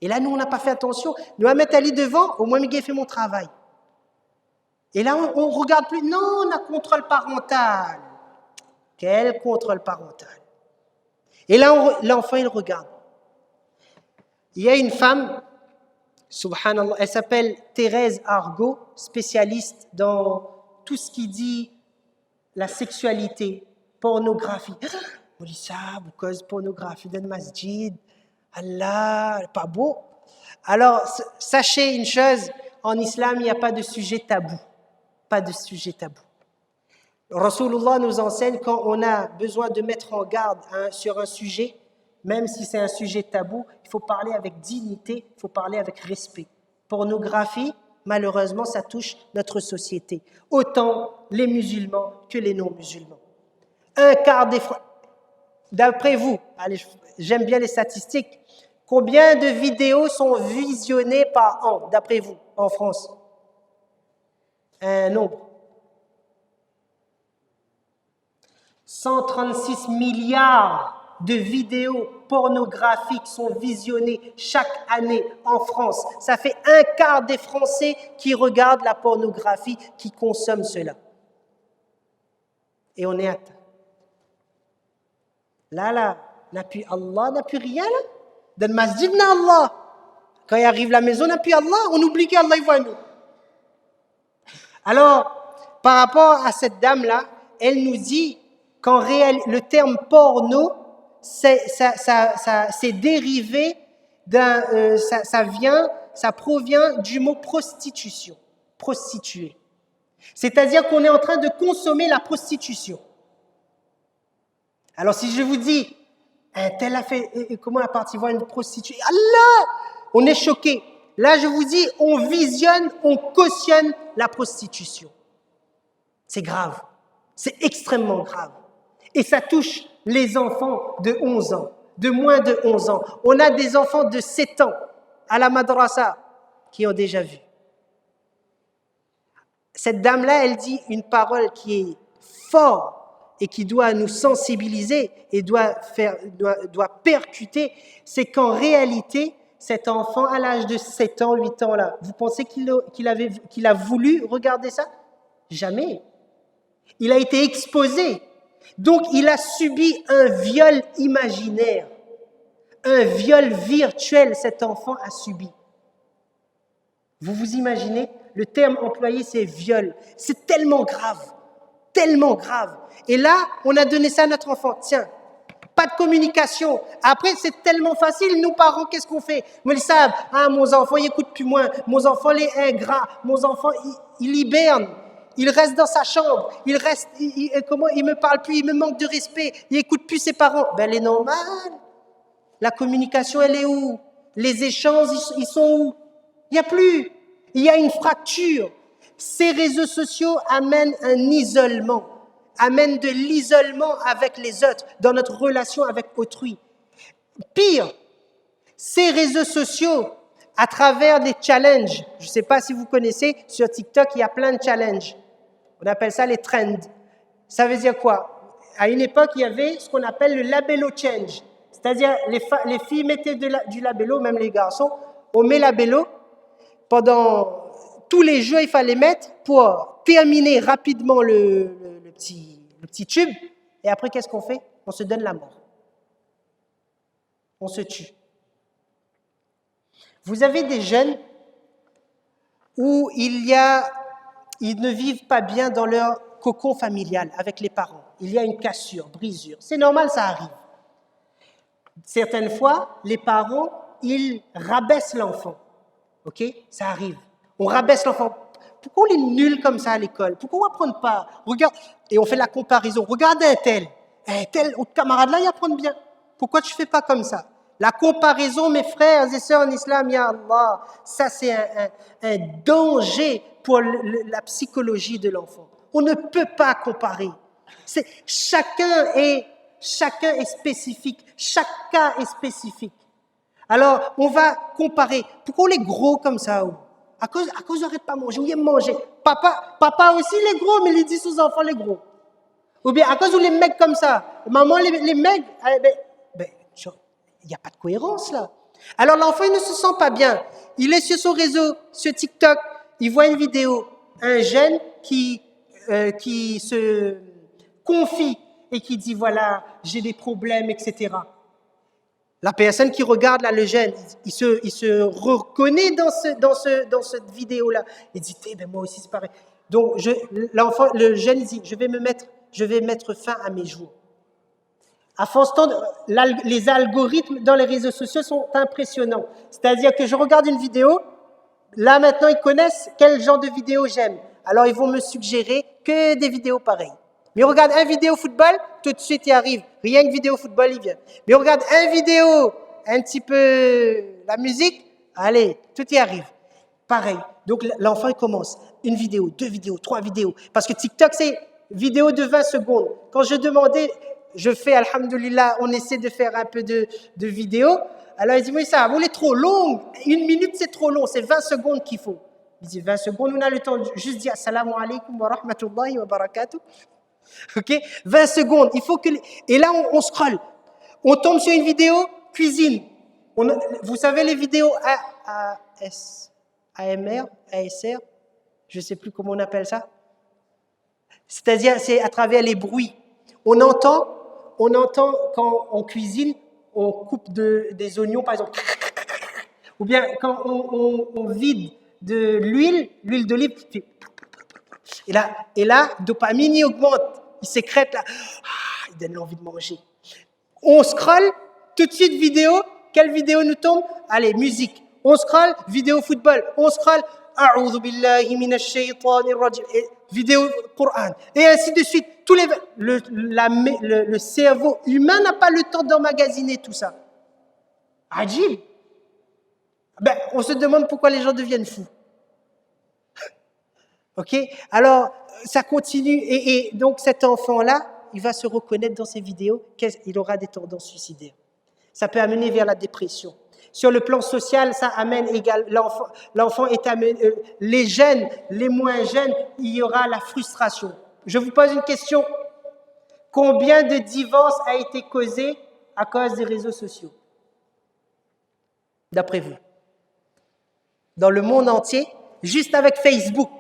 Et là, nous, on n'a pas fait attention. Nous, à mettre Ali devant, au moins, Miguel fait mon travail. Et là, on ne regarde plus. Non, on a contrôle parental. Quel contrôle parental? Et là, l'enfant, il regarde. Il y a une femme, subhanallah, elle s'appelle Thérèse Argot, spécialiste dans tout ce qui dit la sexualité, pornographie. Molissa, vous cause pornographie dans le masjid. Allah, pas beau. Alors, sachez une chose, en islam, il n'y a pas de sujet tabou. Pas de sujet tabou. Rasulullah nous enseigne quand on a besoin de mettre en garde sur un sujet, même si c'est un sujet tabou, il faut parler avec dignité, il faut parler avec respect. Pornographie, malheureusement, ça touche notre société. Autant les musulmans que les non-musulmans. 1/4 des Français. D'après vous, allez, j'aime bien les statistiques, combien de vidéos sont visionnées par an, d'après vous, en France? Un nombre. 136 milliards de vidéos pornographiques sont visionnées chaque année en France. Ça fait 1/4 des Français qui regardent la pornographie, qui consomment cela. Et on est atteint. Là, n'a plus Allah, n'a plus rien là. Dans le masjid, n'a Allah. Quand il arrive à la maison, n'a plus Allah. On oublie qu'Allah, il voit nous. Alors, par rapport à cette dame-là, elle nous dit qu'en réalité, le terme porno, c'est dérivé ça provient du mot prostitution, prostituée. C'est-à-dire qu'on est en train de consommer la prostitution. Alors si je vous dis, un tel a fait, comment la partie voir une prostituée? Allah! On est choqué. Là, je vous dis, on visionne, on cautionne la prostitution. C'est grave. C'est extrêmement grave. Et ça touche les enfants de 11 ans, de moins de 11 ans. On a des enfants de 7 ans. à la madrasa qui ont déjà vu. Cette dame-là, elle dit une parole qui est forte et qui doit nous sensibiliser et doit percuter, c'est qu'en réalité, cet enfant à l'âge de 7 ans, 8 ans là, vous pensez qu'il a voulu regarder ça? Jamais. Il a été exposé. Donc il a subi un viol imaginaire, un viol virtuel, cet enfant a subi. Vous vous imaginez? Le terme employé, c'est viol. C'est tellement grave, tellement grave. Et là, on a donné ça à notre enfant. Tiens, pas de communication. Après, c'est tellement facile. Nous, parents, qu'est-ce qu'on fait? Ils savent, mon enfant, il écoute plus moins. Mon enfant, il est ingrat. Mon enfant, il hiberne. Il reste dans sa chambre. Il me parle plus. Il me manque de respect. Il écoute plus ses parents. Ben, elle est normale. La communication, elle est où? Les échanges, ils sont où? Il n'y a plus. Il y a une fracture. Ces réseaux sociaux amènent un isolement, amènent de l'isolement avec les autres, dans notre relation avec autrui. Pire, ces réseaux sociaux, à travers des challenges, je ne sais pas si vous connaissez, sur TikTok, il y a plein de challenges. On appelle ça les trends. Ça veut dire quoi? À une époque, il y avait ce qu'on appelle le labello change. C'est-à-dire, les filles mettaient du labello, même les garçons, on met labello. Pendant tous les jeux, il fallait mettre pour terminer rapidement le petit tube. Et après, qu'est-ce qu'on fait? On se donne la mort. On se tue. Vous avez des jeunes où ils ne vivent pas bien dans leur cocon familial avec les parents. Il y a une cassure, brisure. C'est normal, ça arrive. Certaines fois, les parents, ils rabaissent l'enfant. Ok, ça arrive. On rabaisse l'enfant. Pourquoi on est nul comme ça à l'école? Pourquoi on n'apprend pas? Regarde, et on fait la comparaison. Regarde un tel. Autre camarade là, il apprend bien. Pourquoi tu ne fais pas comme ça? La comparaison, mes frères et sœurs en islam, ya Allah, ça c'est un danger pour la psychologie de l'enfant. On ne peut pas comparer. Chacun est spécifique. Chaque cas est spécifique. Alors, on va comparer. Pourquoi on est gros comme ça? À cause on n'arrête pas de manger. Ou il aime manger. Papa aussi, il est gros, mais il dit aux enfants, les gros. Ou bien, à cause où les mecs comme ça. Maman, les mecs, il n'y a pas de cohérence là. Alors, l'enfant, il ne se sent pas bien. Il est sur son réseau, sur TikTok. Il voit une vidéo. Un jeune qui se confie et qui dit, voilà, j'ai des problèmes, etc. La personne qui regarde là, le jeune, il se reconnaît dans cette vidéo-là. Il dit, moi aussi c'est pareil. Donc le jeune dit, je vais mettre fin à mes jours. À force temps, les algorithmes dans les réseaux sociaux sont impressionnants. C'est-à-dire que je regarde une vidéo, là maintenant ils connaissent quel genre de vidéo j'aime. Alors ils vont me suggérer que des vidéos pareilles. Mais regarde un vidéo football, tout de suite il arrive. Rien que vidéo football, il vient. Mais regarde un vidéo, un petit peu la musique, allez, tout y arrive. Pareil. Donc l'enfant il commence. Une vidéo, 2 vidéos, 3 vidéos. Parce que TikTok c'est vidéo de 20 secondes. Quand je demandais, je fais alhamdoulilah, on essaie de faire un peu de vidéos. Alors il dit, oui ça, vous est trop longue. 1 minute c'est trop long, c'est 20 secondes qu'il faut. Il dit 20 secondes, on a le temps de juste dire assalamu alaikum wa rahmatullahi wa barakatuh. Ok, 20 secondes. Il faut que et là on scrolle. On tombe sur une vidéo cuisine. Vous savez les vidéos AMR, ASR, je sais plus comment on appelle ça. C'est-à-dire c'est à travers les bruits. On entend quand on cuisine, on coupe des oignons par exemple. Ou bien quand on vide de l'huile d'olive. Et là, dopamine il augmente, il sécrète là, il donne l'envie de manger. On scrolle, tout de suite vidéo, quelle vidéo nous tombe? Allez, musique. On scrolle, vidéo football. On scrolle, a'oudhu billahi minash shaytanir rajim, vidéo Coran. Et ainsi de suite. Le cerveau humain n'a pas le temps d'emmagasiner tout ça. Ajib. On se demande pourquoi les gens deviennent fous. Ok, alors ça continue et donc cet enfant-là, il va se reconnaître dans ces vidéos qu'il aura des tendances suicidaires. Ça peut amener vers la dépression. Sur le plan social, ça amène également, l'enfant est amené, les jeunes, les moins jeunes, il y aura la frustration. Je vous pose une question. Combien de divorces a été causé à cause des réseaux sociaux? D'après vous? Dans le monde entier, juste avec Facebook.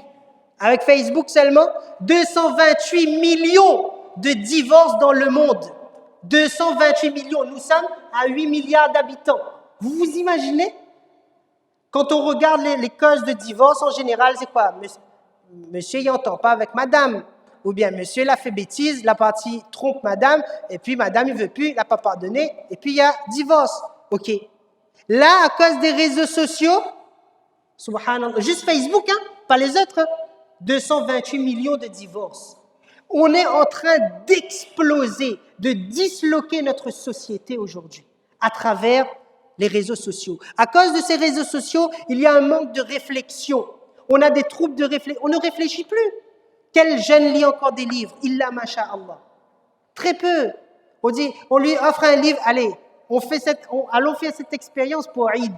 Avec Facebook seulement, 228 millions de divorces dans le monde. 228 millions. Nous sommes à 8 milliards d'habitants. Vous vous imaginez? Quand on regarde les causes de divorce, en général, c'est quoi? Monsieur, il n'entend pas avec madame. Ou bien monsieur, il a fait bêtise, la partie trompe madame, et puis madame, il ne veut plus, il n'a pas pardonné, et puis il y a divorce. OK. Là, à cause des réseaux sociaux, subhanallah, juste Facebook, hein, pas les autres, hein, 228 millions de divorces. On est en train d'exploser, de disloquer notre société aujourd'hui à travers les réseaux sociaux. À cause de ces réseaux sociaux, il y a un manque de réflexion. On a des troubles de réflexion. On ne réfléchit plus. Quel jeune lit encore des livres? Illa masha'Allah. Très peu. On lui offre un livre, allez, allons faire cette expérience pour Eid.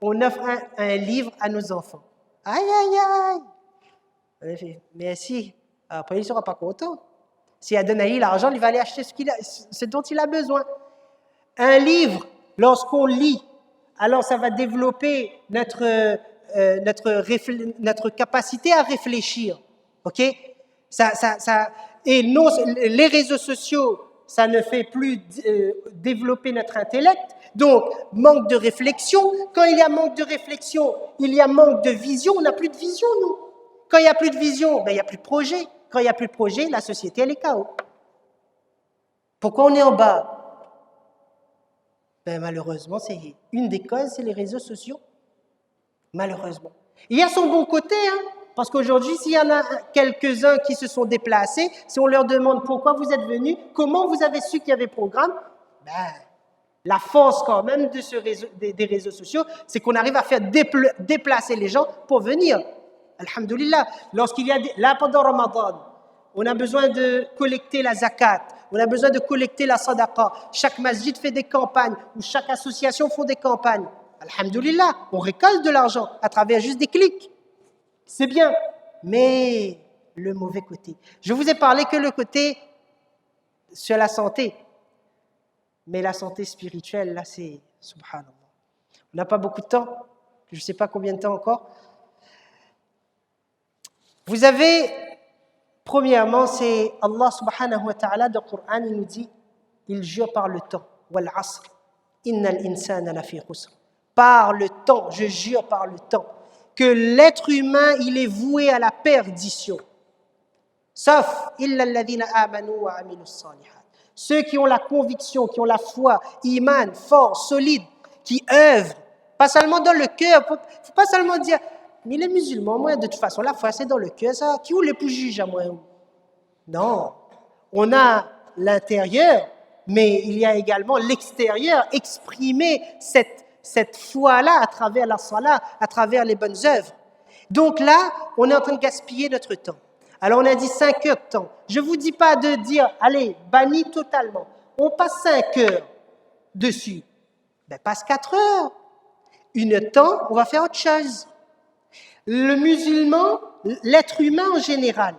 On offre un livre à nos enfants. Aïe, aïe, aïe. Mais si, après il ne sera pas content. Si elle donne à lui l'argent, il va aller acheter ce dont il a besoin. Un livre, lorsqu'on lit, alors ça va développer notre capacité à réfléchir. OK? Et non, les réseaux sociaux, ça ne fait plus développer notre intellect. Donc, manque de réflexion. Quand il y a manque de réflexion, il y a manque de vision. On n'a plus de vision, nous. Quand il n'y a plus de vision, ben, il n'y a plus de projet. Quand il n'y a plus de projet, la société, elle est KO. Pourquoi on est en bas? Ben, malheureusement, c'est une des causes, c'est les réseaux sociaux. Malheureusement. Il y a son bon côté, hein, parce qu'aujourd'hui, s'il y en a quelques-uns qui se sont déplacés, si on leur demande pourquoi vous êtes venus, comment vous avez su qu'il y avait programme, ben, la force quand même de des réseaux sociaux, c'est qu'on arrive à faire déplacer les gens pour venir. Alhamdulillah. Lorsqu'il y a là pendant Ramadan, on a besoin de collecter la zakat, on a besoin de collecter la sadaqa. Chaque masjid fait des campagnes, ou chaque association fait des campagnes. Alhamdulillah, on récolte de l'argent à travers juste des clics. C'est bien, mais le mauvais côté. Je vous ai parlé que le côté sur la santé. Mais la santé spirituelle, là, c'est subhanallah. On n'a pas beaucoup de temps, je ne sais pas combien de temps encore. Vous avez, premièrement, c'est Allah subhanahu wa ta'ala dans le Coran, il nous dit, il jure par le temps. Wal asr, innal insana lafi khusr. Par le temps, je jure par le temps, que l'être humain, il est voué à la perdition. Sauf, illa alladhina amanu wa amilus salihat. Ceux qui ont la conviction, qui ont la foi, iman, fort, solide, qui œuvrent, pas seulement dans le cœur, faut pas seulement dire, mais les musulmans, moi, de toute façon, la foi, c'est dans le cœur, ça, qui ou les plus juge à moi? Non, on a l'intérieur, mais il y a également l'extérieur, exprimer cette foi-là à travers la salat, à travers les bonnes œuvres. Donc là, on est en train de gaspiller notre temps. Alors on a dit 5 heures de temps. Je ne vous dis pas de dire, allez, bannis totalement. On passe 5 heures dessus. Ben passe 4 heures. 1 heure de temps, on va faire autre chose. Le musulman, l'être humain en général,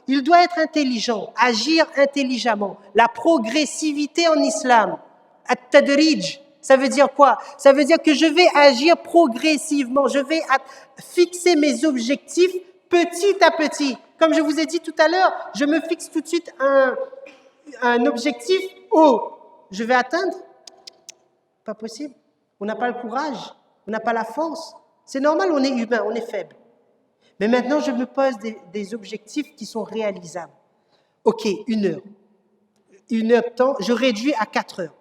il doit être intelligent, agir intelligemment. La progressivité en islam, at-tadrij, ça veut dire quoi? Ça veut dire que je vais agir progressivement, je vais fixer mes objectifs petit à petit. Comme je vous ai dit tout à l'heure, je me fixe tout de suite un objectif haut. Je vais atteindre? Pas possible. On n'a pas le courage, on n'a pas la force. C'est normal, on est humain, on est faible. Mais maintenant, je me pose des objectifs qui sont réalisables. OK, 1 heure. 1 heure de temps, je réduis à 4 heures.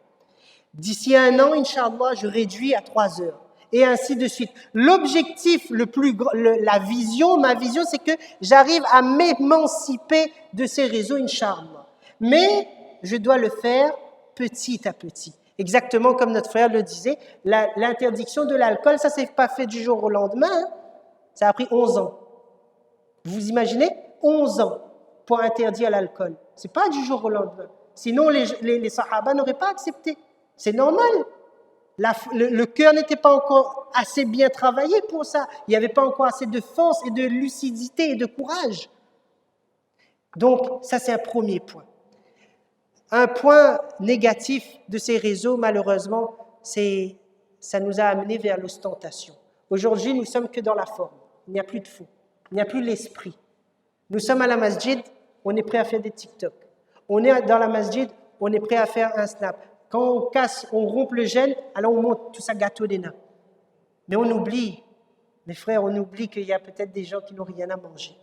D'ici 1 an, Inch'Allah, je réduis à 3 heures. Et ainsi de suite. L'objectif, la vision, ma vision, c'est que j'arrive à m'émanciper de ces réseaux, Inch'Allah. Mais je dois le faire petit à petit. Exactement comme notre frère le disait, l'interdiction de l'alcool, ça ne s'est pas fait du jour au lendemain. Hein. Ça a pris 11 ans. Vous imaginez 11 ans pour interdire l'alcool. Ce n'est pas du jour au lendemain. Sinon, les sahaba n'auraient pas accepté. C'est normal. Le cœur n'était pas encore assez bien travaillé pour ça. Il n'y avait pas encore assez de force et de lucidité et de courage. Donc, ça, c'est un premier point. Un point négatif de ces réseaux, malheureusement, ça nous a amené vers l'ostentation. Aujourd'hui, nous ne sommes que dans la forme. Il n'y a plus de fond. Il n'y a plus l'esprit. Nous sommes à la masjid, on est prêt à faire des TikTok. On est dans la masjid, on est prêt à faire un snap. Quand on rompt le jeûne, alors on monte tout ça gâteau des nains. Mais on oublie, mes frères, on oublie qu'il y a peut-être des gens qui n'ont rien à manger.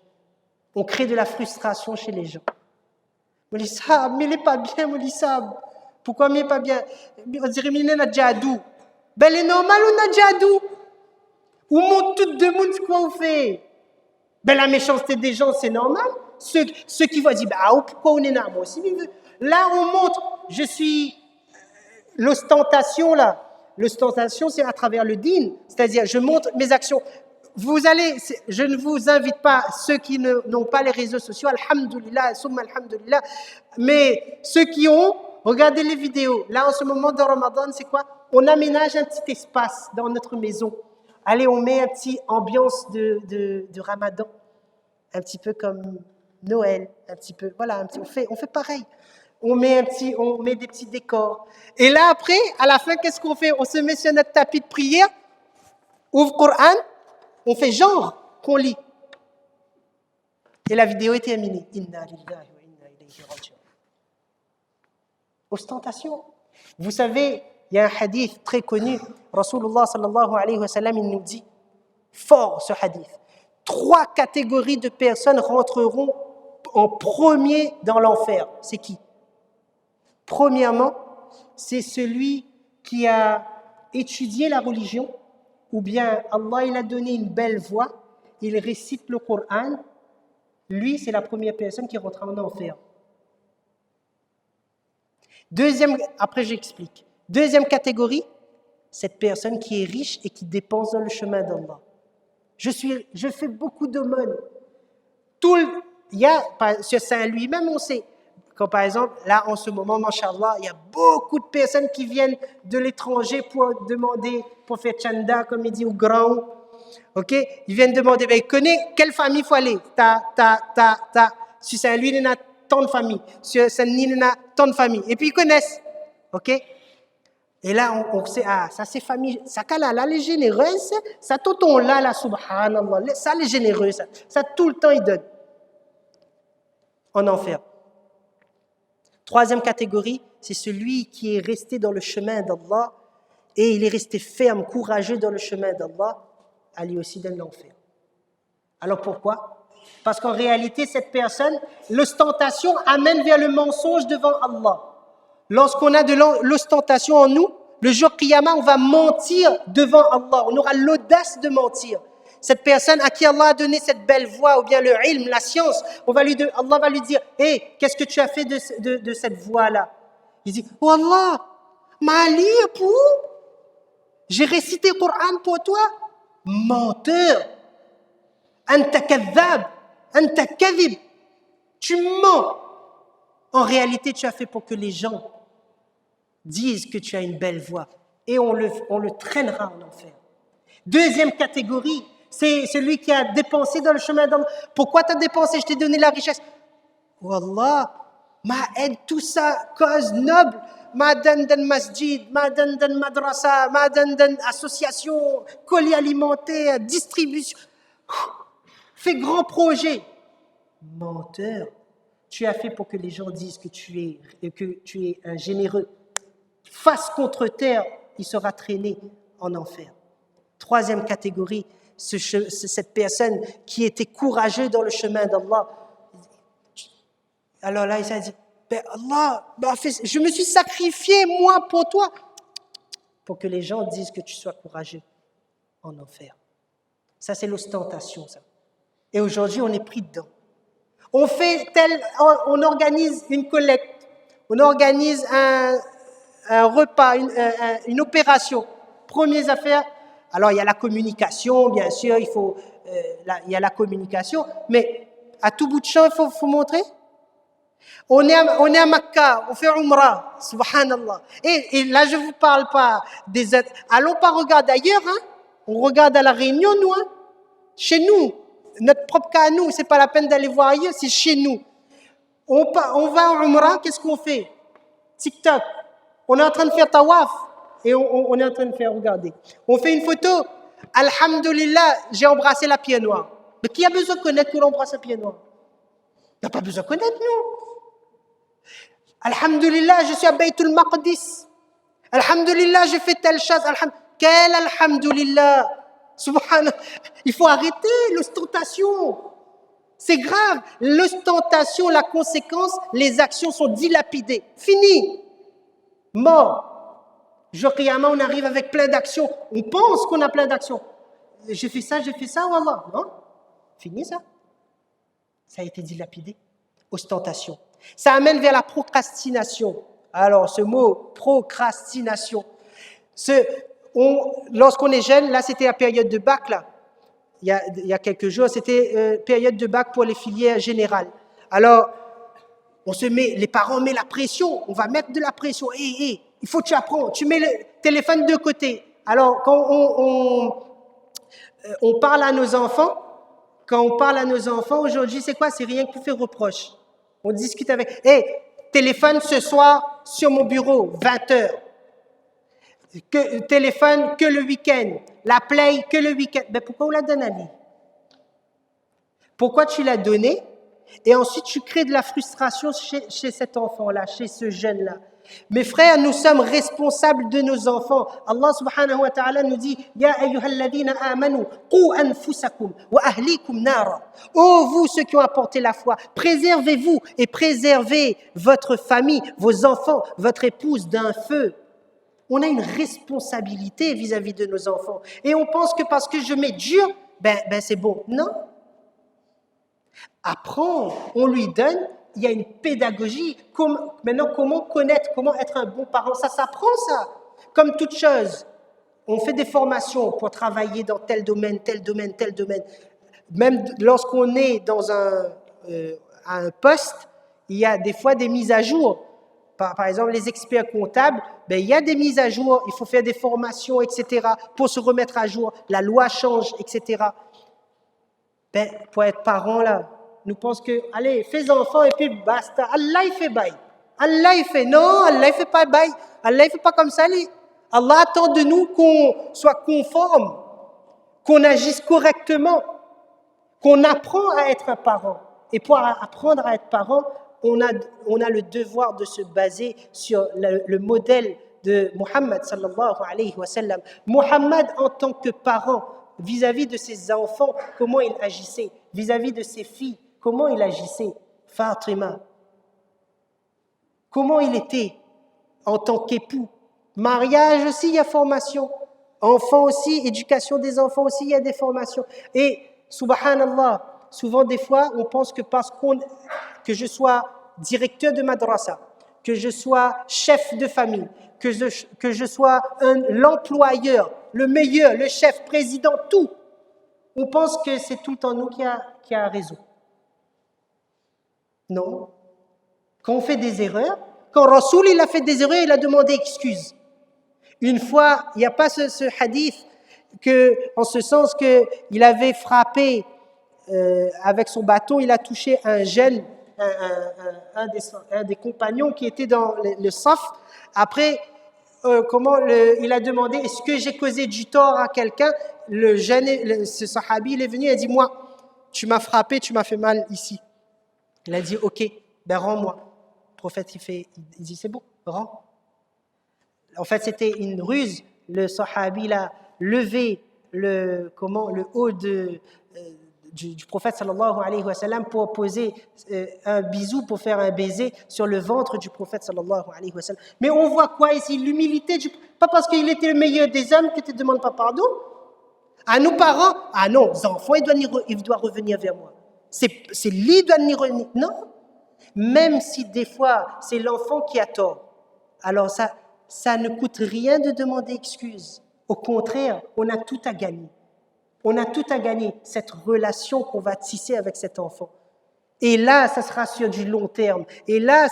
On crée de la frustration chez les gens. Moulissab, mais il n'est pas bien, Moulissab. Pourquoi il n'est pas bien? On dirait qu'il est djadou. Ben, c'est normal, on a djadou. Ou monte tout de monde, ce qu'on fait. Ben, la méchanceté des gens, c'est normal. Ceux qui vont dire, pourquoi on est là? Moi aussi, là, on montre, l'ostentation, là. L'ostentation, c'est à travers le dîn. C'est-à-dire, je montre mes actions. Je ne vous invite pas, ceux qui n'ont pas les réseaux sociaux, alhamdoulilah, summa alhamdoulilah, mais ceux qui ont, regardez les vidéos. Là, en ce moment de Ramadan, c'est quoi? On aménage un petit espace dans notre maison. Allez, on met un petit ambiance de Ramadan, un petit peu comme Noël, un petit peu, voilà, on fait pareil. On met des petits décors. Et là, après, à la fin, qu'est-ce qu'on fait? On se met sur notre tapis de prière, ouvre Coran, on fait genre qu'on lit. Et la vidéo est terminée. Inna lillahi wa inna ilayhi raji'un. Ostentation. Vous savez, il y a un hadith très connu. Rasulullah sallallahu alayhi wa sallam, il nous dit, fort ce hadith, 3 catégories de personnes rentreront en premier dans l'enfer. C'est qui? Premièrement, c'est celui qui a étudié la religion, ou bien Allah il a donné une belle voix, il récite le Coran, lui c'est la première personne qui rentre en enfer. Après j'explique. Deuxième catégorie, cette personne qui est riche et qui dépense dans le chemin d'Allah. Je fais beaucoup d'aumônes. Sur Saint lui-même, on sait. Quand par exemple, là en ce moment, Masha'Allah, il y a beaucoup de personnes qui viennent de l'étranger pour demander, pour faire chanda, comme il dit, au grand. Ok? Ils viennent demander, il connaît quelle famille il faut aller. Sur Saint-Louis, il y a tant de familles. Sur Saint-Denis, il y a tant de familles. Et puis ils connaissent. Ok? Et là, on sait, ça c'est famille. Ça, là, les généreux, ça, tonton là, subhanallah. Ça, les généreux, ça, tout le temps, ils donnent. En enfer. Troisième catégorie, c'est celui qui est resté dans le chemin d'Allah et il est resté ferme, courageux dans le chemin d'Allah, à lui aussi dans l'enfer. Alors pourquoi? Parce qu'en réalité, cette personne, l'ostentation amène vers le mensonge devant Allah. Lorsqu'on a de l'ostentation en nous, le jour Qiyamah, on va mentir devant Allah. On aura l'audace de mentir. Cette personne à qui Allah a donné cette belle voix, ou bien le ilm, la science, Allah va lui dire, hey, qu'est-ce que tu as fait de cette voix-là? Il dit, oh Allah, m'a lire pour? J'ai récité le Coran pour toi? Menteur. Anta kadhab, anta kadhib. Tu mens. En réalité, tu as fait pour que les gens disent que tu as une belle voix. Et on le traînera en enfer. Deuxième catégorie, c'est celui qui a dépensé dans le chemin d'Allah. Pourquoi tu as dépensé? Je t'ai donné la richesse. Wallah, ma aide, tout ça, cause noble. Ma donne dans masjid, ma donne dans madrasa, ma donne dans association, colis alimentaire, distribution. Fais grand projet. Menteur. Tu as fait pour que les gens disent que tu es un généreux. Face contre terre, il sera traîné en enfer. Troisième catégorie, cette personne qui était courageuse dans le chemin d'Allah. Alors là, il s'est dit, Allah, je me suis sacrifié, moi, pour toi, pour que les gens disent que tu sois courageux en enfer. Ça, c'est l'ostentation, ça. Et aujourd'hui, on est pris dedans. On organise une collecte, on organise un repas, une opération. Premières affaires. Alors, il y a la communication, bien sûr, il y a la communication, mais à tout bout de champ, il faut montrer. On est à Makkah, on fait Umrah, subhanallah. Et là, je ne vous parle pas des autres. Allons pas regarder ailleurs, hein. On regarde à la Réunion, nous, hein. Chez nous, notre propre cas à nous, c'est pas la peine d'aller voir ailleurs, c'est chez nous. On va en Umrah, qu'est-ce qu'on fait? TikTok. On est en train de faire tawaf et on est en train de faire regarder. On fait une photo. Alhamdulillah, j'ai embrassé la pierre noire. Mais qui a besoin de connaître pour embrasser la pierre noire? Il n'y a pas besoin de connaître, non. Alhamdulillah, je suis à Baytul Maqdis. Alhamdulillah, j'ai fait telle chose. Quel alhamdulillah? Subhanallah. Il faut arrêter l'ostentation. C'est grave. L'ostentation, la conséquence, les actions sont dilapidées. Fini. Mort. Jour Qiyamah, on arrive avec plein d'actions. On pense qu'on a plein d'actions. J'ai fait ça, wallah. Non. Fini ça. Ça a été dilapidé. Ostentation. Ça amène vers la procrastination. Alors, ce mot procrastination, lorsqu'on est jeune, là c'était la période de bac, là. Il y a quelques jours, c'était période de bac pour les filières générales. Alors, les parents mettent la pression, on va mettre de la pression. Il faut que tu apprennes, tu mets le téléphone de côté. Alors, quand on parle à nos enfants, aujourd'hui, c'est quoi? C'est rien que pour faire reproche. On discute avec. Téléphone ce soir sur mon bureau, 20h. Téléphone que le week-end. La play que le week-end. Mais pourquoi on la donne à lui? Pourquoi tu l'as donné? Et ensuite, tu crées de la frustration chez cet enfant-là, chez ce jeune-là. Mes frères, nous sommes responsables de nos enfants. Allah subhanahu wa ta'ala nous dit Ya ayyuhalladhina amanu, qu anfusakum wa ahlikum nara. Ô vous, ceux qui ont apporté la foi, préservez-vous et préservez votre famille, vos enfants, votre épouse d'un feu. On a une responsabilité vis-à-vis de nos enfants. Et on pense que parce que je mets dur, c'est bon. Non. Apprendre, on lui donne. Il y a une pédagogie. Maintenant, comment connaître, comment être un bon parent? Ça s'apprend, ça. Comme toute chose. On fait des formations pour travailler dans tel domaine, tel domaine, tel domaine. Même lorsqu'on est dans un poste, il y a des fois des mises à jour. Par exemple, les experts comptables, il y a des mises à jour. Il faut faire des formations, etc. pour se remettre à jour. La loi change, etc. Pour être parent, là, nous pensons que, allez, fais enfant et puis basta. Allah, il fait bail. Allah, il fait. Non, Allah, il fait pas bail. Allah, il fait pas comme ça. Allah attend de nous qu'on soit conforme, qu'on agisse correctement, qu'on apprend à être un parent. Et pour apprendre à être parent, on a le devoir de se baser sur le modèle de Muhammad sallallahu alayhi wa sallam. Muhammad, en tant que parent, vis-à-vis de ses enfants, comment il agissait? Vis-à-vis de ses filles, comment il agissait? Fatima. Comment il était en tant qu'époux? Mariage aussi, il y a formation. Enfants aussi, éducation des enfants aussi, il y a des formations. Et, subhanallah, souvent des fois, on pense que que je sois directeur de madrasa, que je sois chef de famille, que je sois l'employeur, le meilleur, le chef, président, tout. On pense que c'est tout le temps nous qui a raison. Non. Quand on fait des erreurs, quand Rasoul il a fait des erreurs, il a demandé excuse. Une fois, il n'y a pas ce hadith en ce sens qu'il avait frappé avec son bâton, il a touché un jeune, un des compagnons qui était dans le saf. Après, il a demandé, est-ce que j'ai causé du tort à quelqu'un? Le jeune, ce sahabi, il est venu, il a dit, moi, tu m'as frappé, tu m'as fait mal ici. Il a dit, ok, rends-moi. Le prophète, il dit, c'est bon, rends. En fait, c'était une ruse. Le sahabi, il a levé le haut du prophète sallallahu alayhi wa sallam pour poser un bisou, pour faire un baiser sur le ventre du prophète sallallahu alayhi wa sallam. Mais on voit quoi ici? L'humilité pas parce qu'il était le meilleur des hommes que tu ne demandes pas pardon. À nos parents, ah non, les enfants, il doit revenir vers moi. C'est lui qui doit revenir. Non. Même si des fois, c'est l'enfant qui a tort. Alors ça ne coûte rien de demander excuse. Au contraire, on a tout à gagner. On a tout à gagner, cette relation qu'on va tisser avec cet enfant. Et là, ça sera sur du long terme. Et là,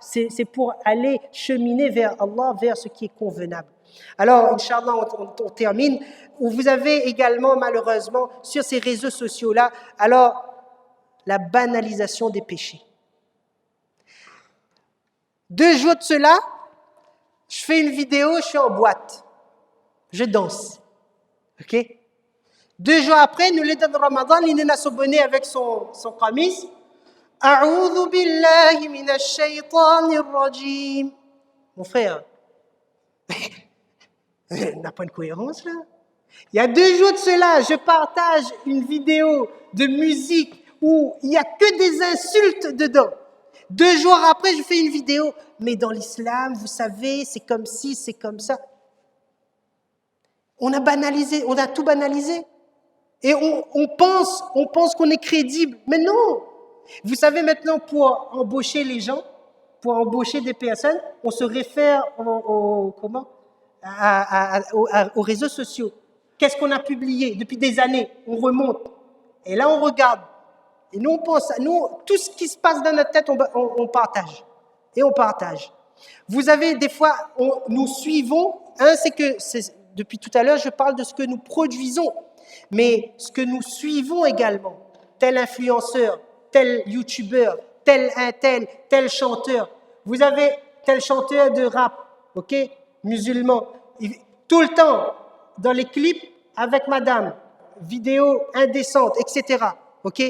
c'est pour aller cheminer vers Allah, vers ce qui est convenable. Alors, Inch'Allah, on termine. Vous avez également, malheureusement, sur ces réseaux sociaux-là, alors, la banalisation des péchés. 2 jours de cela, je fais une vidéo, je suis en boîte. Je danse. OK? 2 jours après, nous les de Ramadan, il a s'abonné avec son qamis. A'udhu billahi minash shaytanir rajim. Mon frère, il n'a pas une cohérence là. Il y a 2 jours de cela, je partage une vidéo de musique où il n'y a que des insultes dedans. 2 jours après, je fais une vidéo. Mais dans l'islam, vous savez, c'est comme ci, c'est comme ça. On a banalisé, on a tout banalisé. Et on pense qu'on est crédible. Mais non! Vous savez maintenant, pour embaucher les gens, pour embaucher des personnes, on se réfère aux réseaux sociaux. Qu'est-ce qu'on a publié depuis des années? On remonte. Et là, on regarde. Et nous, on pense, tout ce qui se passe dans notre tête, on partage. Et on partage. Vous avez des fois, nous suivons, depuis tout à l'heure, je parle de ce que nous produisons, mais ce que nous suivons également, tel influenceur, tel youtubeur, tel chanteur. Vous avez tel chanteur de rap, ok, musulman, tout le temps, dans les clips, avec madame, vidéo indécente, etc., ok.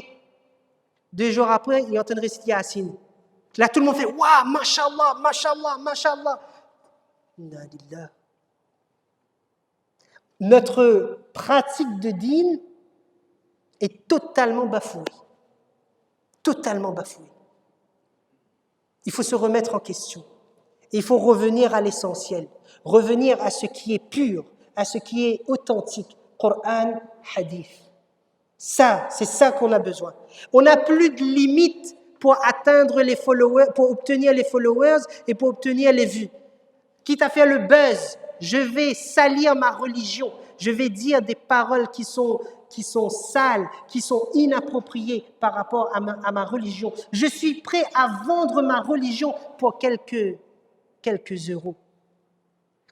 2 jours après, il est en train de réciter Yassine. Là, tout le monde fait « Waouh, mashallah, mashallah, mashallah ». Inna lillah. Notre pratique de dîn est totalement bafouée. Totalement bafouée. Il faut se remettre en question. Il faut revenir à l'essentiel. Revenir à ce qui est pur, à ce qui est authentique. Coran, hadith. Ça, c'est ça qu'on a besoin. On n'a plus de limite pour atteindre les followers, pour obtenir les followers et pour obtenir les vues. Quitte à faire le buzz, je vais salir ma religion. Je vais dire des paroles qui sont sales, qui sont inappropriées par rapport à ma religion. Je suis prêt à vendre ma religion pour quelques euros.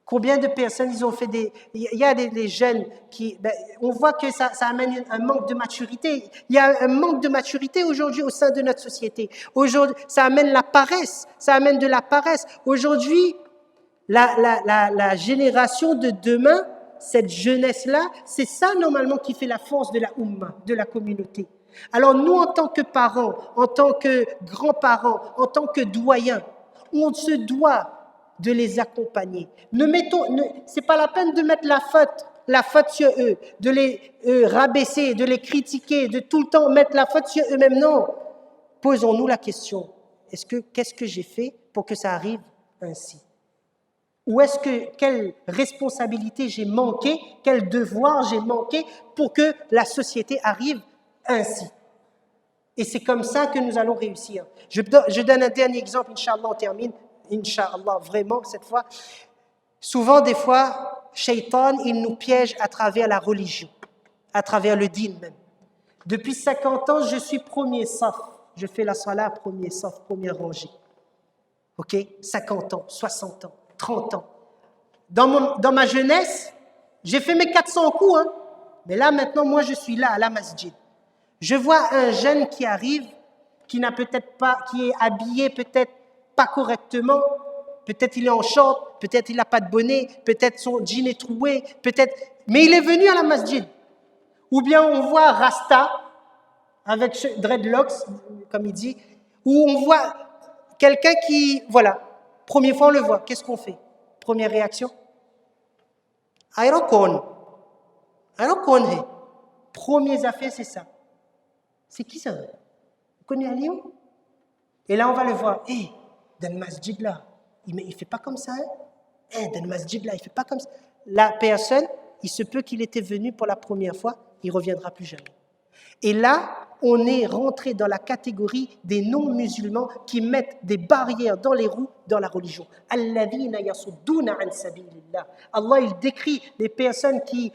Combien de personnes ils ont fait il y a des jeunes qui, on voit que ça amène un manque de maturité. Il y a un manque de maturité aujourd'hui au sein de notre société. Aujourd'hui, ça amène la paresse, ça amène de la paresse. Aujourd'hui, la génération de demain, cette jeunesse-là, c'est ça normalement qui fait la force de la Ummah, de la communauté. Alors nous, en tant que parents, en tant que grands-parents, en tant que doyens, on se doit de les accompagner. C'est pas la peine de mettre la faute sur eux, de les rabaisser, de les critiquer, de tout le temps mettre la faute sur eux-mêmes. Non. Posons-nous la question. Qu'est-ce que j'ai fait pour que ça arrive ainsi? Ou quelle responsabilité j'ai manqué, quel devoir j'ai manqué pour que la société arrive ainsi? Et c'est comme ça que nous allons réussir. Je donne un dernier exemple, Inch'Allah, on termine. Inch'Allah, vraiment, cette fois. Souvent, des fois, Shaitan, il nous piège à travers la religion, à travers le dîn même. Depuis 50 ans, je suis premier saf. Je fais la salat premier saf, première rangée. Ok? 50 ans, 60 ans, 30 ans. Dans ma jeunesse, j'ai fait mes 400 coups, hein. Mais là, maintenant, moi, je suis là, à la masjid. Je vois un jeune qui arrive, qui n'a peut-être pas, qui est habillé peut-être pas correctement, peut-être il est en short, peut-être il n'a pas de bonnet, peut-être son jean est troué, peut-être, mais il est venu à la masjid. Ou bien on voit Rasta avec dreadlocks, comme il dit, ou on voit quelqu'un qui, voilà, première fois on le voit, qu'est-ce qu'on fait? Première réaction? Ayrokon. Premiers affaires, c'est ça. C'est qui ça? Vous connaissez à Lyon? Et là on va le voir. Dans le masjid là, il fait pas comme ça. Dans le masjid là, il fait pas comme ça. La personne, il se peut qu'il était venu pour la première fois, il reviendra plus jamais. Et là, on est rentré dans la catégorie des non-musulmans qui mettent des barrières dans les roues dans la religion. Alladhina yasudduna an sabilillah. Allah, il décrit les personnes qui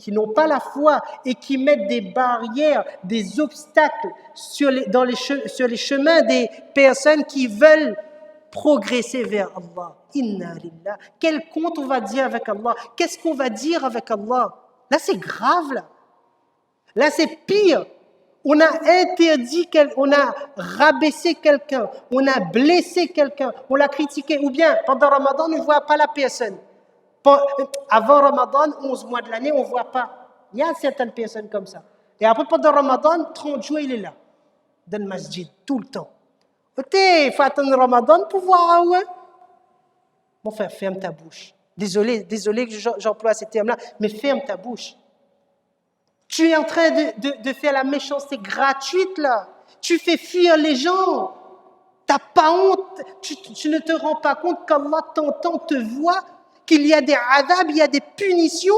n'ont pas la foi et qui mettent des barrières, des obstacles sur les chemins des personnes qui veulent progresser vers Allah. Inna lillah. Quel compte on va dire avec Allah? Qu'est-ce qu'on va dire avec Allah? Là, c'est grave, là. Là, c'est pire. On a interdit, on a rabaissé quelqu'un, on a blessé quelqu'un, on l'a critiqué. Ou bien, pendant Ramadan, on ne voit pas la personne. Avant Ramadan, 11 mois de l'année, on ne voit pas. Il y a certaines personnes comme ça. Et après, pendant Ramadan, 30 jours, il est là, dans le masjid, tout le temps. Il faut attendre Ramadan pour voir. Ouais. Mon frère, ferme ta bouche. Désolé que j'emploie ces termes-là, mais ferme ta bouche. Tu es en train de faire la méchanceté gratuite, là. Tu fais fuir les gens. Tu n'as pas honte. Tu ne te rends pas compte qu'Allah t'entend, te voit, qu'il y a des adab, il y a des punitions.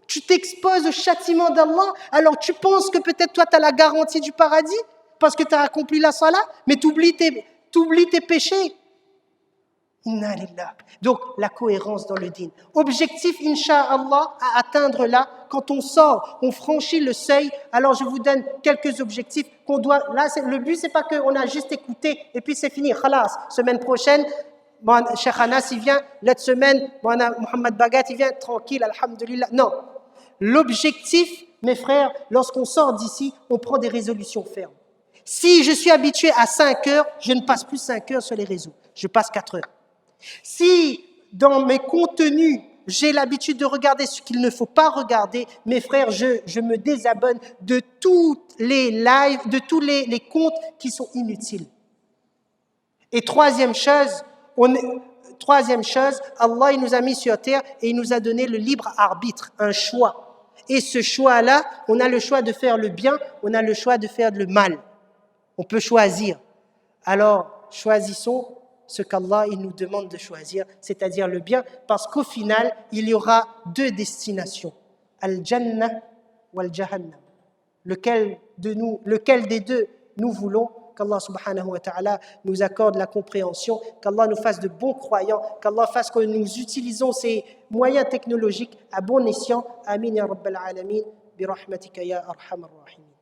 Tu t'exposes au châtiment d'Allah. Alors tu penses que peut-être toi, tu as la garantie du paradis parce que tu as accompli la salat, mais tu oublies tes péchés. Inna lillah. Donc, la cohérence dans le dîn. Objectif, incha'Allah, à atteindre là, quand on sort, on franchit le seuil, alors je vous donne quelques objectifs qu'on doit... Là, le but, c'est pas qu'on a juste écouté et puis c'est fini. Khalas, semaine prochaine, Cheikh Anas, il vient, l'autre semaine, Mohamed Bagat, il vient, tranquille, alhamdulillah. Non. L'objectif, mes frères, lorsqu'on sort d'ici, on prend des résolutions fermes. Si je suis habitué à 5 heures, je ne passe plus 5 heures sur les réseaux. Je passe 4 heures. Si dans mes contenus, j'ai l'habitude de regarder ce qu'il ne faut pas regarder, mes frères, je me désabonne de tous les lives, de tous les comptes qui sont inutiles. Et troisième chose, Allah il nous a mis sur terre et il nous a donné le libre arbitre, un choix. Et ce choix-là, on a le choix de faire le bien, on a le choix de faire le mal. On peut choisir. Alors, choisissons ce qu'Allah il nous demande de choisir, c'est-à-dire le bien, parce qu'au final, il y aura 2 destinations, Al-Jannah ou Al-Jahannam. Lequel des deux nous voulons, qu'Allah subhanahu wa ta'ala nous accorde la compréhension, qu'Allah nous fasse de bons croyants, qu'Allah fasse que nous utilisons ces moyens technologiques à bon escient. Amin ya Rabbal Alamin, bi rahmatika ya arhamar rahimin.